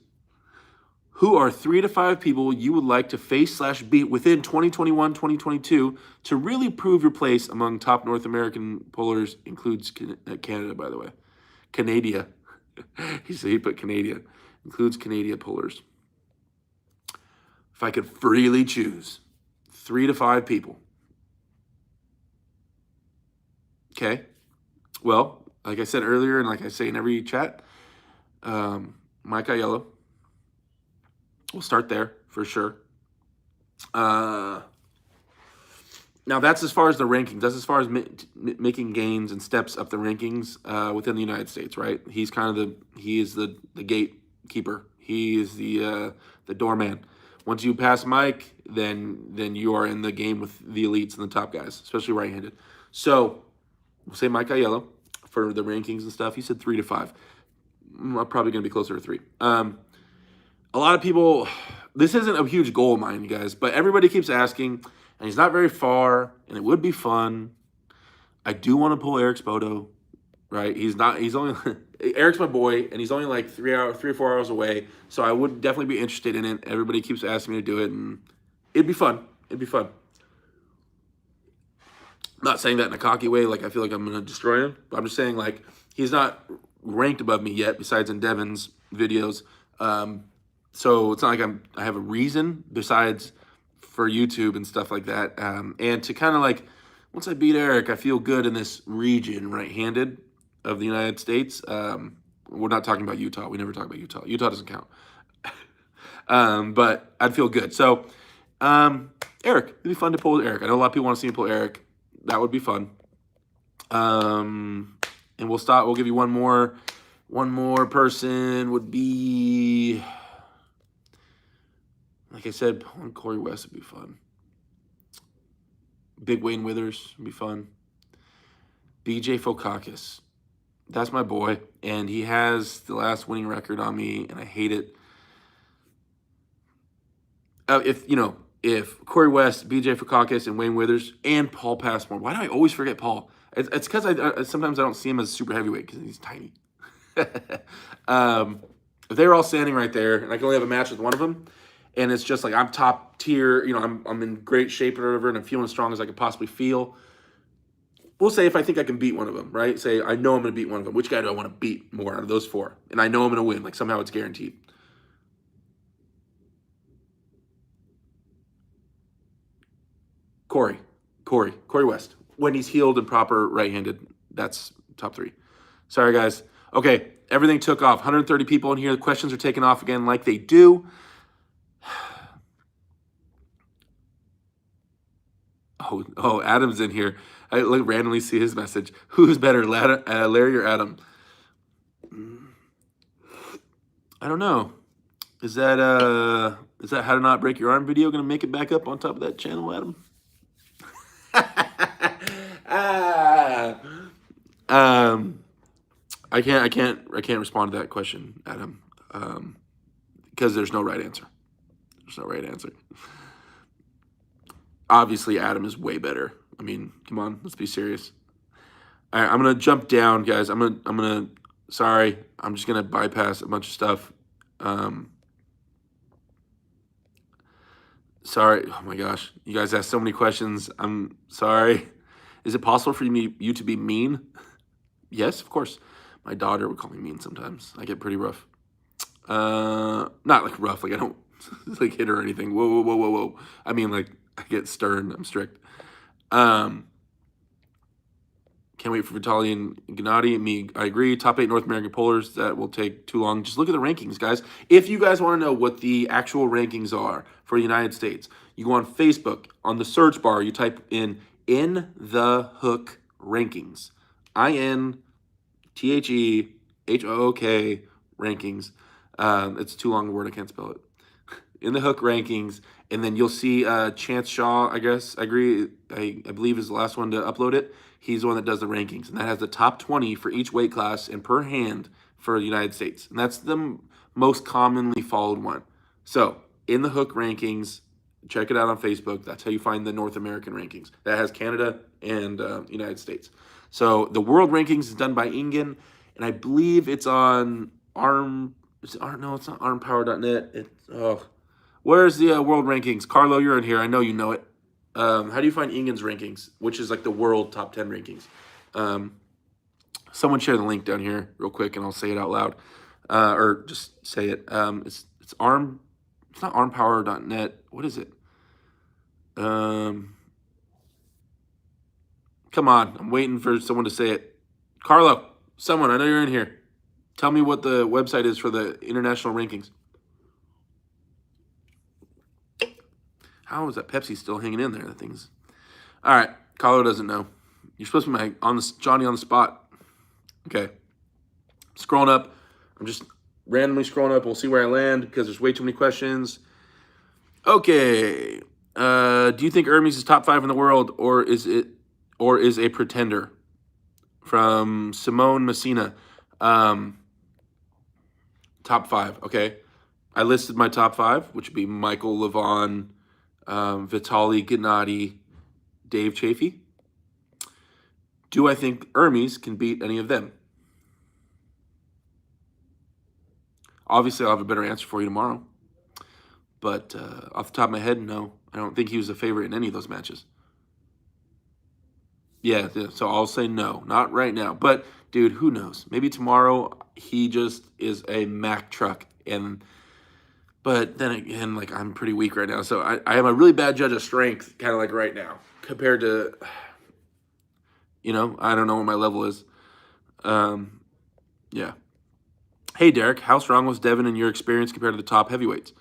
S1: who are 3 to 5 people you would like to face/beat within 2021, 2022 to really prove your place among top North American pullers? Includes Canada, by the way. Canada. He put Canada. Includes Canadian pullers. If I could freely choose 3 to 5 people. Okay. Well, like I said earlier, and like I say in every chat, Mike Aiello. We'll start there for sure. Now that's as far as the rankings. That's as far as making gains and steps up the rankings within the United States, right? He's kind of he is the gatekeeper. He is the doorman. Once you pass Mike, then you are in the game with the elites and the top guys, especially right-handed. So we'll say Mike Aiello for the rankings and stuff. He said 3 to 5. I'm probably going to be closer to 3. A lot of people, this isn't a huge goal of mine, you guys, but everybody keeps asking, and he's not very far, and it would be fun. I do want to pull Eric's Bodo, right? He's only, Eric's my boy, and he's only like 3 or 4 hours away, so I would definitely be interested in it. Everybody keeps asking me to do it, and it'd be fun. It'd be fun. I'm not saying that in a cocky way, like I feel like I'm going to destroy him, but I'm just saying like he's not ranked above me yet, besides in Devon's videos. So it's not like I have a reason besides for YouTube and stuff like that. And to kind of like, once I beat Eric, I feel good in this region, right-handed, of the United States. We're not talking about Utah. We never talk about Utah. Utah doesn't count. But I'd feel good. So, Eric, it'd be fun to pull Eric. I know a lot of people want to see me pull Eric. That would be fun. And we'll give you one more. One more person would be, like I said, pulling Corey West would be fun. Big Wayne Withers would be fun. BJ Fokakis. That's my boy. And he has the last winning record on me, and I hate it. If Corey West, BJ Fokakis, and Wayne Withers, and Paul Passmore. Why do I always forget Paul? It's because sometimes I don't see him as a super heavyweight because he's tiny. If they were all standing right there, and I can only have a match with one of them, and it's just like I'm top tier, I'm in great shape or whatever, and I'm feeling as strong as I could possibly feel. We'll say if I think I can beat one of them, right? Say I know I'm going to beat one of them. Which guy do I want to beat more out of those 4? And I know I'm going to win. Like somehow it's guaranteed. Corey West. When he's healed and proper right-handed, that's top 3. Sorry, guys. Okay, everything took off. 130 people in here. The questions are taking off again like they do. Oh, Adam's in here. I randomly see his message. Who's better, Larry or Adam? I don't know. Is that how to not break your arm video gonna make it back up on top of that channel, Adam? ah, I can't respond to that question, Adam, because there's no right answer. There's no right answer. Obviously, Adam is way better. I mean, come on, let's be serious. All right, I'm gonna jump down, guys. I'm gonna. Sorry, I'm just gonna bypass a bunch of stuff. Sorry. Oh my gosh, you guys asked so many questions. I'm sorry. Is it possible for you to be mean? Yes, of course. My daughter would call me mean sometimes. I get pretty rough. Not like rough, like I don't like hit her or anything. Whoa. I mean, like I get stern. I'm strict. Can't wait for Vitaly and Gennady. I agree. Top 8 North American pollers. That will take too long. Just look at the rankings, guys. If you guys want to know what the actual rankings are for the United States, you go on Facebook. On the search bar, you type in the Hook rankings. INTHEHOOK rankings. It's too long a word. I can't spell it. In the Hook rankings, and then you'll see Chance Shaw. I guess I agree. I believe is the last one to upload it. He's the one that does the rankings, and that has the top 20 for each weight class and per hand for the United States, and that's the most commonly followed one. So In the Hook rankings, check it out on Facebook. That's how you find the North American rankings. That has Canada and United States. So the world rankings is done by Ingen, and I believe it's on Arm. No, it's not armpower.net. Where's the world rankings? Carlo, you're in here. I know you know it. How do you find Ingen's rankings, which is like the world top 10 rankings? Someone share the link down here real quick, and I'll say it out loud, or just say it. It's Arm. It's not armpower.net. What is it? Come on, I'm waiting for someone to say it. Carlo, someone, I know you're in here. Tell me what the website is for the international rankings. How is that Pepsi still hanging in there? That thing's all right. Carlo doesn't know. You're supposed to be Johnny on the spot. Okay, scrolling up. I'm just randomly scrolling up. We'll see where I land because there's way too many questions. Okay. Do you think Hermes is top 5 in the world, or is a pretender? From Simone Messina. Top 5. Okay. I listed my top 5, which would be Michael Levon, Vitaly Gennady, Dave Chafee. Do I think Hermes can beat any of them? Obviously, I'll have a better answer for you tomorrow. But off the top of my head, no. I don't think he was a favorite in any of those matches. Yeah, so I'll say no. Not right now. But, dude, who knows? Maybe tomorrow he just is a Mack truck. But then again, like, I'm pretty weak right now. So I am a really bad judge of strength, kind of like right now, compared to, I don't know what my level is. Yeah. Hey, Derek, how strong was Devin in your experience compared to the top heavyweights?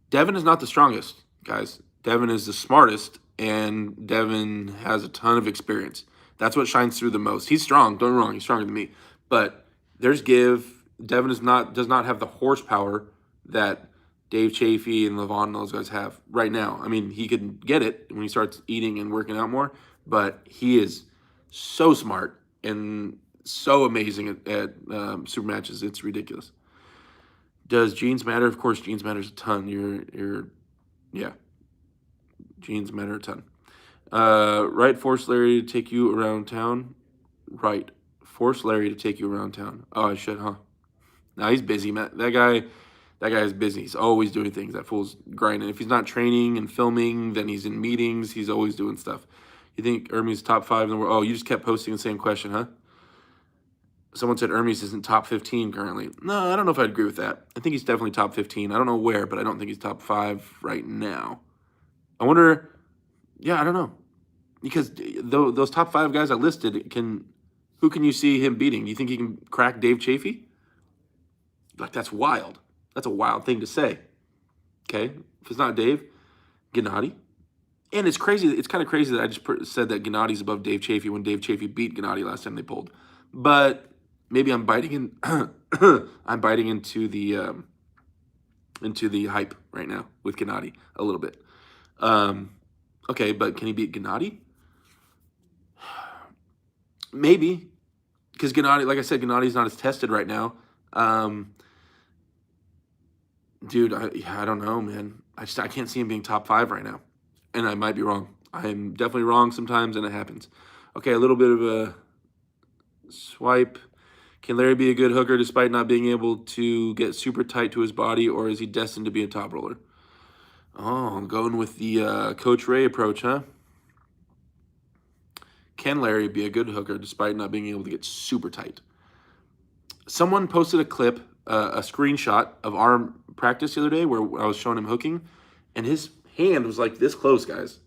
S1: Devin is not the strongest, guys. Devin is the smartest, and Devin has a ton of experience. That's what shines through the most. He's strong, don't get me wrong, he's stronger than me. But there's give. Devin does not have the horsepower that Dave Chafee and Levon and those guys have right now. I mean, he could get it when he starts eating and working out more, but he is so smart and so amazing at super matches. It's ridiculous. Does genes matter? Of course, genes matters a ton. Yeah. Genes matter a ton. Right, force Larry to take you around town. Right, force Larry to take you around town. Oh, I should, huh? Nah, he's busy, man. That guy is busy. He's always doing things. That fool's grinding. If he's not training and filming, then he's in meetings. He's always doing stuff. You think Hermes top 5 in the world? Oh, you just kept posting the same question, huh? Someone said Hermes isn't top 15 currently. No, I don't know if I'd agree with that. I think he's definitely top 15. I don't know where, but I don't think he's top 5 right now. I wonder, yeah, I don't know. Because those top 5 guys I listed can Who can you see him beating? Do you think he can crack Dave Chafee? Like, that's wild. That's a wild thing to say. Okay, if it's not Dave, Gennady. And it's crazy. It's kind of crazy that I just said that Gennady's above Dave Chafee when Dave Chafee beat Gennady last time they pulled. But maybe I'm biting in. I'm biting into the hype right now with Gennady a little bit. Okay, but can he beat Gennady? Maybe, because Gennady, like I said, Gennady's not as tested right now. Dude, I don't know, man. I can't see him being top 5 right now, and I might be wrong. I'm definitely wrong sometimes, and it happens. Okay, a little bit of a swipe. Can Larry be a good hooker despite not being able to get super tight to his body, or is he destined to be a top roller? Oh, I'm going with the Coach Ray approach, huh? Can Larry be a good hooker despite not being able to get super tight? Someone posted a clip, a screenshot of our practice the other day where I was showing him hooking, and his hand was like this close, guys.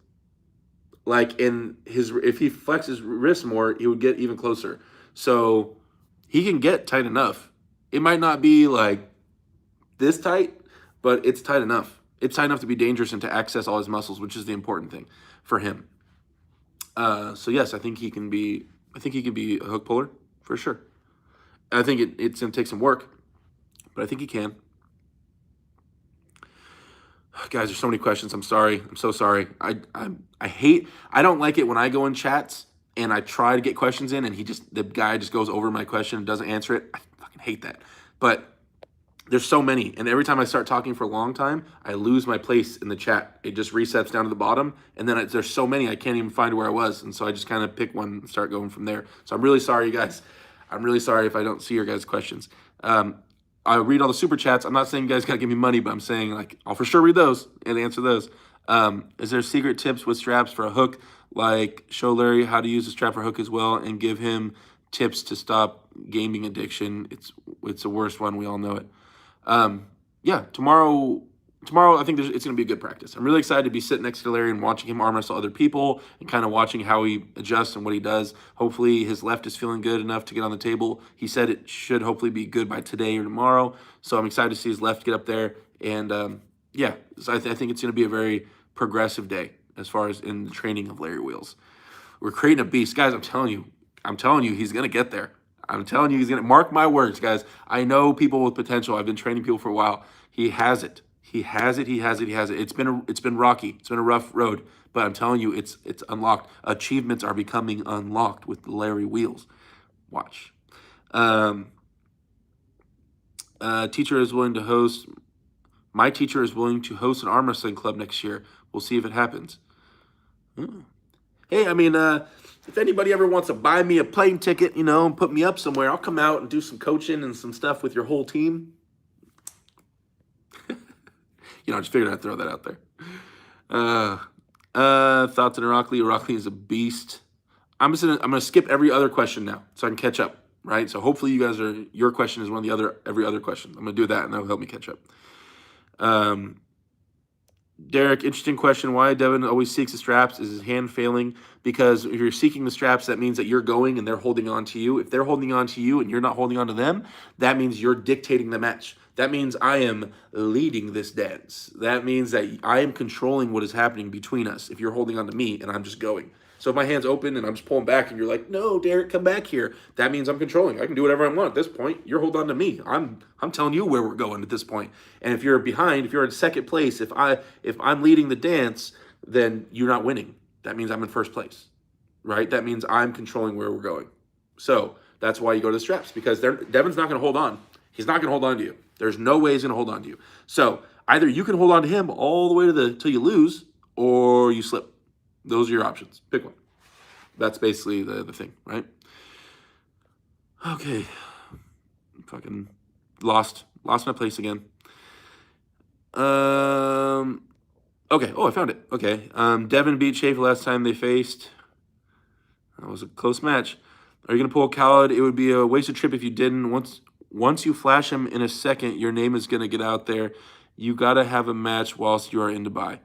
S1: Like, if he flexed his wrist more, he would get even closer. So he can get tight enough. It might not be like this tight, but it's tight enough. It's tight enough to be dangerous and to access all his muscles, which is the important thing for him. So yes, I think he can be a hook puller for sure. I think it's going to take some work, but I think he can. Guys, there's so many questions. I'm sorry. I'm so sorry. I don't like it when I go in chats and I try to get questions in and the guy just goes over my question and doesn't answer it. I fucking hate that. But there's so many, and every time I start talking for a long time, I lose my place in the chat. It just resets down to the bottom, and then there's so many I can't even find where I was, and so I just kind of pick one and start going from there. So I'm really sorry, you guys. I'm really sorry if I don't see your guys' questions. I read all the super chats. I'm not saying you guys got to give me money, but I'm saying, like, I'll for sure read those and answer those. Is there secret tips with straps for a hook? Like, show Larry how to use a strap for a hook as well and give him tips to stop gaming addiction. It's the worst one. We all know it. Yeah, tomorrow I think it's going to be a good practice. I'm really excited to be sitting next to Larry and watching him arm wrestle other people and kind of watching how he adjusts and what he does. Hopefully his left is feeling good enough to get on the table. He said it should hopefully be good by today or tomorrow. So I'm excited to see his left get up there. And yeah, so I think it's going to be a very progressive day as far as in the training of Larry Wheels. We're creating a beast. Guys, I'm telling you, he's going to get there. I'm telling you, he's going to, mark my words, guys. I know people with potential. I've been training people for a while. He has it. He has it. It's been rocky. It's been a rough road, but I'm telling you, it's unlocked. Achievements are becoming unlocked with Larry Wheels. Watch. Teacher is willing to host. My teacher is willing to host an arm wrestling club next year. We'll see if it happens. Hey, I mean, if anybody ever wants to buy me a plane ticket, and put me up somewhere, I'll come out and do some coaching and some stuff with your whole team. I just figured I'd throw that out there. Thoughts on Rockley? Rockley is a beast. I'm gonna skip every other question now so I can catch up, right? So hopefully your question is one of every other question. I'm gonna do that and that'll help me catch up. Derek, interesting question. Why Devin always seeks the straps? Is his hand failing? Because if you're seeking the straps, that means that you're going and they're holding on to you. If they're holding on to you and you're not holding on to them, that means you're dictating the match. That means I am leading this dance. That means that I am controlling what is happening between us if you're holding on to me and I'm just going. So if my hand's open and I'm just pulling back and you're like, no, Derek, come back here, that means I'm controlling. I can do whatever I want at this point. You're holding on to me. I'm telling you where we're going at this point. And if you're behind, if you're in second place, if I'm leading the dance, then you're not winning. That means I'm in first place, right? That means I'm controlling where we're going. So that's why you go to the straps, because Devin's not going to hold on. He's not going to hold on to you. There's no way he's going to hold on to you. So either you can hold on to him all the way till you lose, or you slip. Those are your options. Pick one. That's basically the thing, right? Okay. Fucking lost my place again. Okay. Oh, I found it. Okay. Devin beat Chafee last time they faced. That was a close match. Are you going to pull Khaled? It would be a wasted trip if you didn't. Once you flash him in a second, your name is going to get out there. You got to have a match whilst you are in Dubai.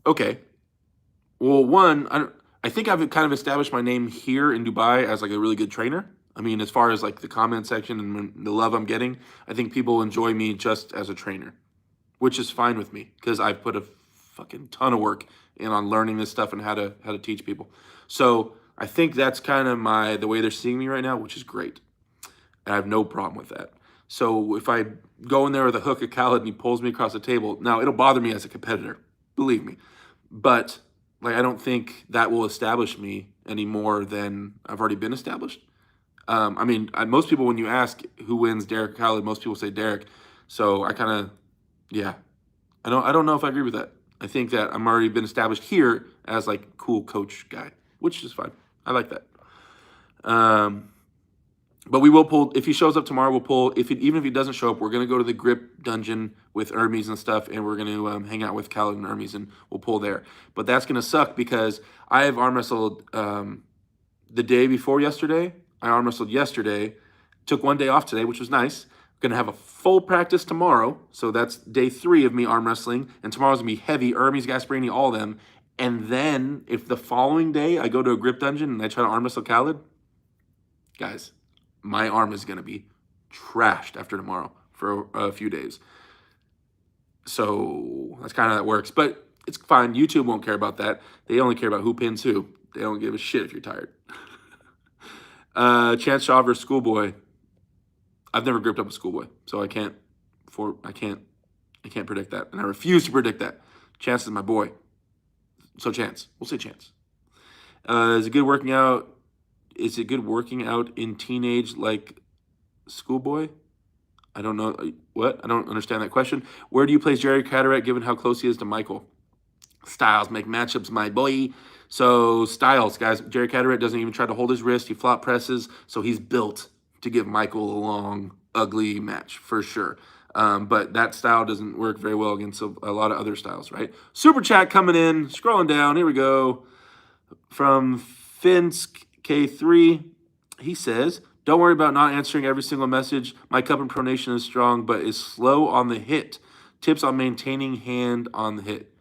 S1: Okay. Well, one, I think I've kind of established my name here in Dubai as like a really good trainer. I mean, as far as like the comment section and the love I'm getting, I think people enjoy me just as a trainer, which is fine with me because I've put a fucking ton of work in on learning this stuff and how to teach people. So I think that's kind of the way they're seeing me right now, which is great. I have no problem with that. So if I go in there with a hook of Khaled and he pulls me across the table, now it'll bother me as a competitor, believe me. But like I don't think that will establish me any more than I've already been established. I mean, most people when you ask who wins, Derek or Khaled, most people say Derek. So I kind of, yeah, I don't know if I agree with that. I think that I'm already been established here as like cool coach guy, which is fine. I like that. But we will pull if he shows up tomorrow. We'll pull even if he doesn't show up. We're gonna go to the grip dungeon with Hermes and stuff, and we're gonna hang out with Khaled and Hermes, and we'll pull there. But that's gonna suck because I have arm wrestled the day before yesterday. I arm wrestled yesterday. Took one day off today, which was nice. Gonna have a full practice tomorrow, so that's day 3 of me arm wrestling, and tomorrow's gonna be heavy. Hermes, Gasparini, all of them. And then if the following day I go to a grip dungeon and I try to arm wrestle Khaled, guys, my arm is going to be trashed after tomorrow for a few days. So that's kind of how that works. But it's fine. YouTube won't care about that. They only care about who pins who. They don't give a shit if you're tired. Chance Shaw versus Schoolboy. I've never gripped up a Schoolboy, so I can't predict that. And I refuse to predict that. Chance is my boy. So Chance. We'll say Chance. Is it good working out? Is it good working out in teenage like Schoolboy? I don't know. What? I don't understand that question. Where do you place Jerry Cataract given how close he is to Michael? Styles make matchups, my boy. So Styles, guys, Jerry Cataract doesn't even try to hold his wrist. He flop presses. So he's built to give Michael a long, ugly match for sure. But that style doesn't work very well against a lot of other styles, right? Super chat coming in. Scrolling down. Here we go. From Finsk K3, he says, don't worry about not answering every single message. My cup and pronation is strong, but is slow on the hit. Tips on maintaining hand on the hit.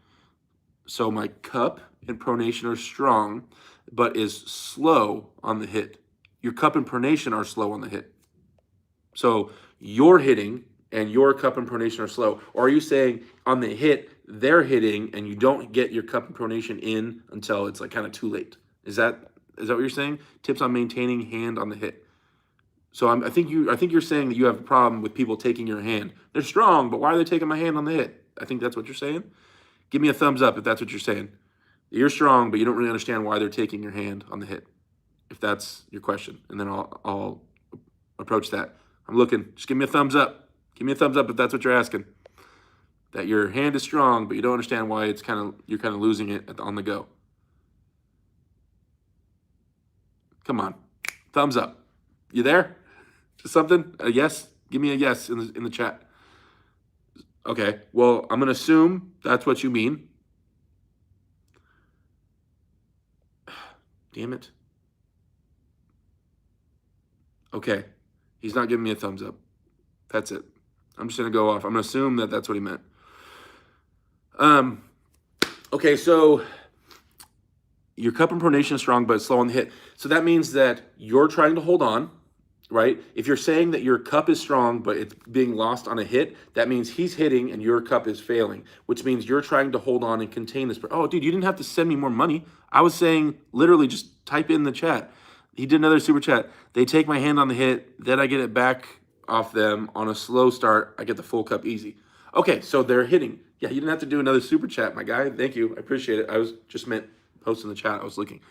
S1: So my cup and pronation are strong, but is slow on the hit. Your cup and pronation are slow on the hit. So you're hitting and your cup and pronation are slow. Or are you saying on the hit, they're hitting and you don't get your cup and pronation in until it's like kind of too late? Is that what you're saying? Tips on maintaining hand on the hit. So I think you're saying that you have a problem with people taking your hand. They're strong, but why are they taking my hand on the hit? I think that's what you're saying. Give me a thumbs up if that's what you're saying. You're strong, but you don't really understand why they're taking your hand on the hit. If that's your question, and then I'll approach that. I'm looking. Just give me a thumbs up. Give me a thumbs up if that's what you're asking. That your hand is strong, but you don't understand why you're kind of losing it on the go. Come on, thumbs up. You there? Just something? A yes? Give me a yes in the chat. Okay. Well, I'm gonna assume that's what you mean. Damn it. Okay. He's not giving me a thumbs up. That's it. I'm just gonna go off. I'm gonna assume that that's what he meant. Okay. So your cup and pronation is strong, but it's slow on the hit. So that means that you're trying to hold on, right? If you're saying that your cup is strong, but it's being lost on a hit, that means he's hitting and your cup is failing, which means you're trying to hold on and contain this. Oh, dude, you didn't have to send me more money. I was saying literally just type in the chat. He did another super chat. They take my hand on the hit, then I get it back off them on a slow start. I get the full cup easy. Okay, so they're hitting. Yeah, you didn't have to do another super chat, my guy. Thank you. I appreciate it. I was just meant post in the chat. I was looking.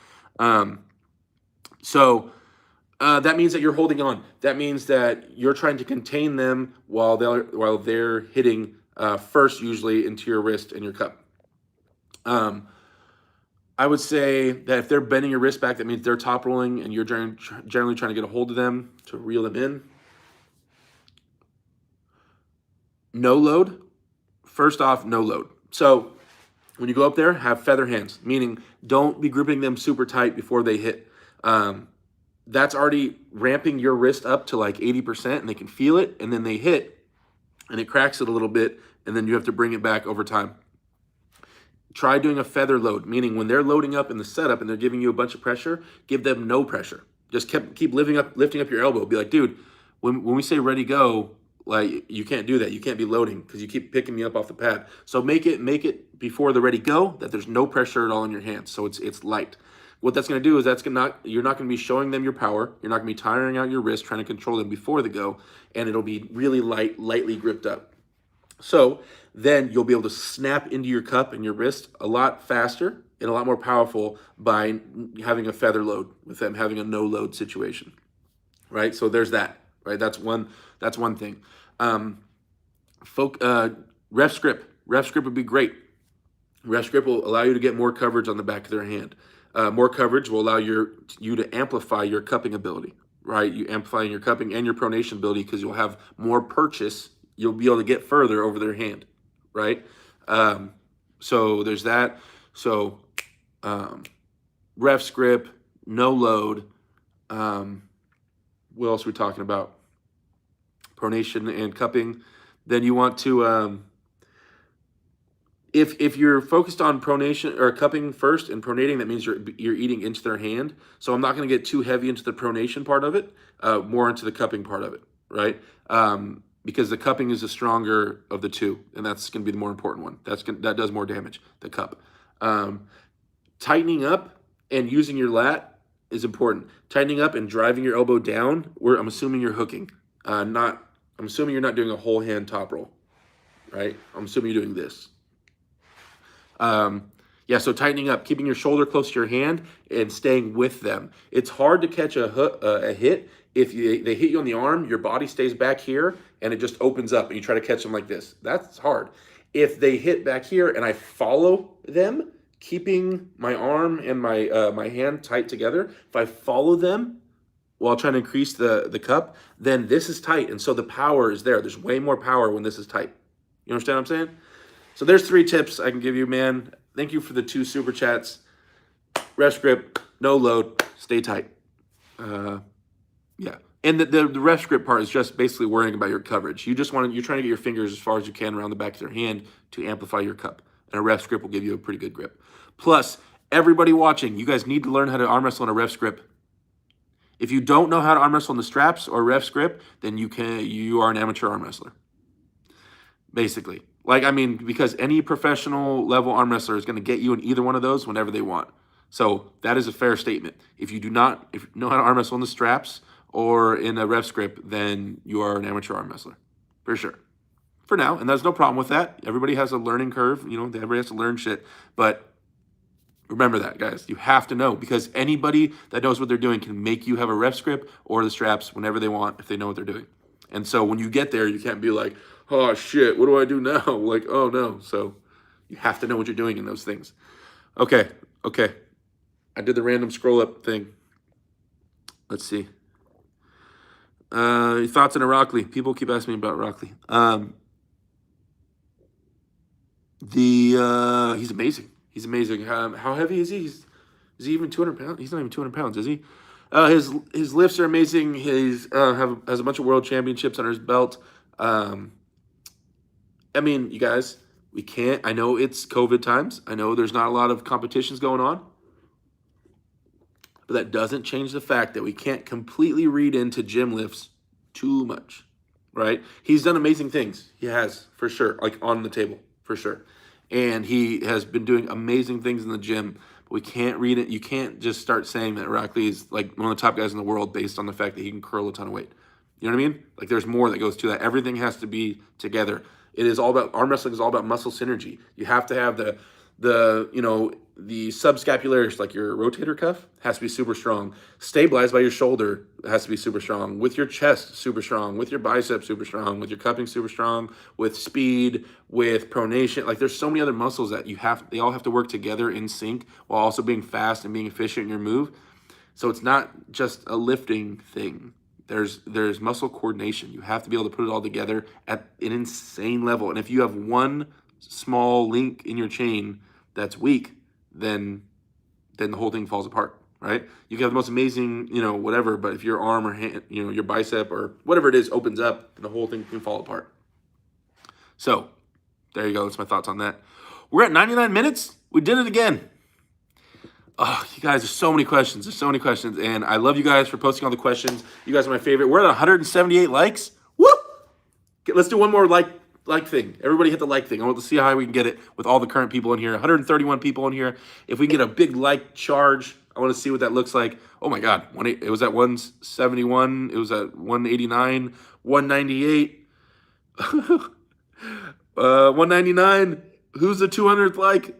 S1: So that means that you're holding on. That means that you're trying to contain them while they're hitting first, usually into your wrist and your cup. I would say that if they're bending your wrist back, that means they're top rolling and you're generally trying to get a hold of them to reel them in. No load. First off, no load. So when you go up there, have feather hands, meaning don't be gripping them super tight before they hit. That's already ramping your wrist up to like 80% and they can feel it, and then they hit and it cracks it a little bit, and then you have to bring it back over time. Try doing a feather load, meaning when they're loading up in the setup and they're giving you a bunch of pressure, give them no pressure. Just keep lifting up your elbow. Be like, dude, when we say ready, go, like you can't do that. You can't be loading because you keep picking me up off the pad. So make it before the ready go that there's no pressure at all in your hands. So it's light. What that's going to do is you're not going to be showing them your power. You're not going to be tiring out your wrist trying to control them before the go, and it'll be really lightly gripped up. So then you'll be able to snap into your cup and your wrist a lot faster and a lot more powerful by having a feather load with them having a no load situation, right? So there's that, right? That's one thing. Ref script would be great. Ref script will allow you to get more coverage on the back of their hand. More coverage will allow you to amplify your cupping ability, right? You amplifying your cupping and your pronation ability because you'll have more purchase. You'll be able to get further over their hand, right? So there's that. So ref grip, no load. What else are we talking about? Pronation and cupping. Then you want to, if you're focused on pronation or cupping first and pronating, that means you're eating into their hand. So I'm not going to get too heavy into the pronation part of it, more into the cupping part of it, right? Because the cupping is the stronger of the two, and that's going to be the more important one. That does more damage, the cup. Tightening up and using your lat is important. Tightening up and driving your elbow down, I'm assuming you're hooking. I'm assuming you're not doing a whole hand top roll, right? I'm assuming you're doing this. So tightening up, keeping your shoulder close to your hand and staying with them. It's hard to catch a hit. If they hit you on the arm, your body stays back here and it just opens up and you try to catch them like this. That's hard. If they hit back here and I follow them, keeping my arm and my hand tight together, if I follow them while trying to increase the cup, then this is tight. And so the power is there. There's way more power when this is tight. You understand what I'm saying? So there's 3 tips I can give you, man. Thank you for the 2 super chats. Ref grip, no load, stay tight. Yeah. And the ref grip part is just basically worrying about your coverage. You're trying to get your fingers as far as you can around the back of their hand to amplify your cup. And a ref grip will give you a pretty good grip. Plus, everybody watching, you guys need to learn how to arm wrestle in a ref grip. If you don't know how to arm wrestle in the straps or ref grip, then you are an amateur arm wrestler. Basically. Because any professional level arm wrestler is going to get you in either one of those whenever they want. So that is a fair statement. If you know how to arm wrestle in the straps or in a ref grip, then you are an amateur arm wrestler. For sure. For now. And there's no problem with that. Everybody has a learning curve. Everybody has to learn shit. But remember that, guys. You have to know, because anybody that knows what they're doing can make you have a ref grip or the straps whenever they want if they know what they're doing. And so when you get there, you can't be like, oh shit, what do I do now? Like, oh no. So you have to know what you're doing in those things. Okay. I did the random scroll up thing. Let's see. Your thoughts on a Rockley? People keep asking me about Rockley. He's amazing. He's amazing. How heavy is he? Is he even 200 pounds? He's not even 200 pounds, is he? His lifts are amazing. Has a bunch of world championships under his belt. You guys, I know it's COVID times. I know there's not a lot of competitions going on. But that doesn't change the fact that we can't completely read into gym lifts too much, right? He's done amazing things. He has, for sure, like on the table, for sure. And he has been doing amazing things in the gym. But we can't read it. You can't just start saying that Rockley is like one of the top guys in the world based on the fact that he can curl a ton of weight. You know what I mean? Like there's more that goes to that. Everything has to be together. Arm wrestling is all about muscle synergy. You have to have the subscapularis, like your rotator cuff, has to be super strong. Stabilized by your shoulder has to be super strong. With your chest, super strong. With your biceps, super strong. With your cupping, super strong. With speed, with pronation. Like there's so many other muscles that they all have to work together in sync while also being fast and being efficient in your move. So it's not just a lifting thing. There's muscle coordination. You have to be able to put it all together at an insane level. And if you have one small link in your chain that's weak, then the whole thing falls apart, right? You can have the most amazing, whatever, but if your arm or hand, your bicep or whatever it is opens up, then the whole thing can fall apart. So there you go. That's my thoughts on that. We're at 99 minutes. we did it again. Oh, you guys, there's so many questions. There's so many questions. And I love you guys for posting all the questions. You guys are my favorite. We're at 178 likes. Woo! Okay, let's do one more like thing. Everybody hit the like thing. I want to see how we can get it with all the current people in here. 131 people in here. If we can get a big like charge, I want to see what that looks like. Oh my God. It was at 171. It was at 189, 198. 199. Who's the 200th like?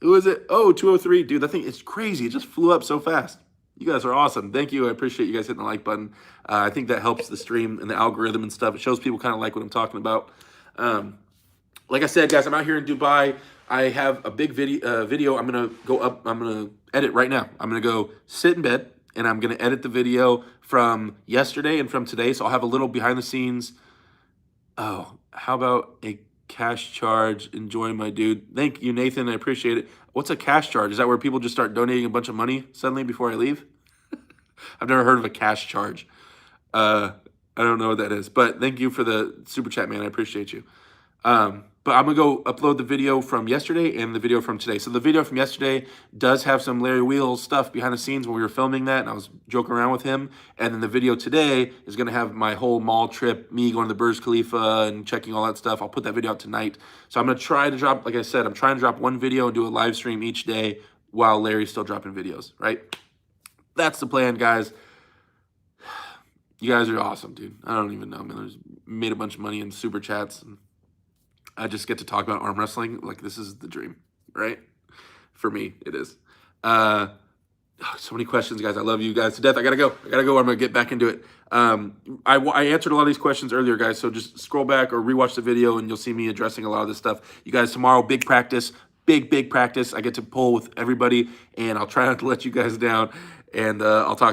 S1: Who is it? Oh, 203. Dude, that thing is crazy. It just flew up so fast. You guys are awesome. Thank you. I appreciate you guys hitting the like button. I think that helps the stream and the algorithm and stuff. It shows people kind of like what I'm talking about. Like I said, guys, I'm out here in Dubai. I have a big video. I'm going to go up. I'm going to edit right now. I'm going to go sit in bed, and I'm going to edit the video from yesterday and from today. So I'll have a little behind the scenes. Oh, how about a cash charge? Enjoy, my dude. Thank you, Nathan. I appreciate it. What's a cash charge? Is that where people just start donating a bunch of money suddenly before I leave? I've never heard of a cash charge. I don't know what that is, but thank you for the super chat, man. I appreciate you. But I'm going to go upload the video from yesterday and the video from today. So the video from yesterday does have some Larry Wheels stuff behind the scenes when we were filming that, and I was joking around with him. And then the video today is going to have my whole mall trip, me going to the Burj Khalifa and checking all that stuff. I'll put that video out tonight. So I'm going to try to drop, like I said, I'm trying to drop one video and do a live stream each day while Larry's still dropping videos, right? That's the plan, guys. You guys are awesome, dude. I don't even know, man. I made a bunch of money in super chats, and I just get to talk about arm wrestling. Like, this is the dream, right? For me, it is. So many questions, guys. I love you guys to death. I gotta go. I'm gonna get back into it. I answered a lot of these questions earlier, guys. So just scroll back or rewatch the video, and you'll see me addressing a lot of this stuff. You guys, tomorrow, big practice. Big practice. I get to pull with everybody, and I'll try not to let you guys down. And I'll talk to you.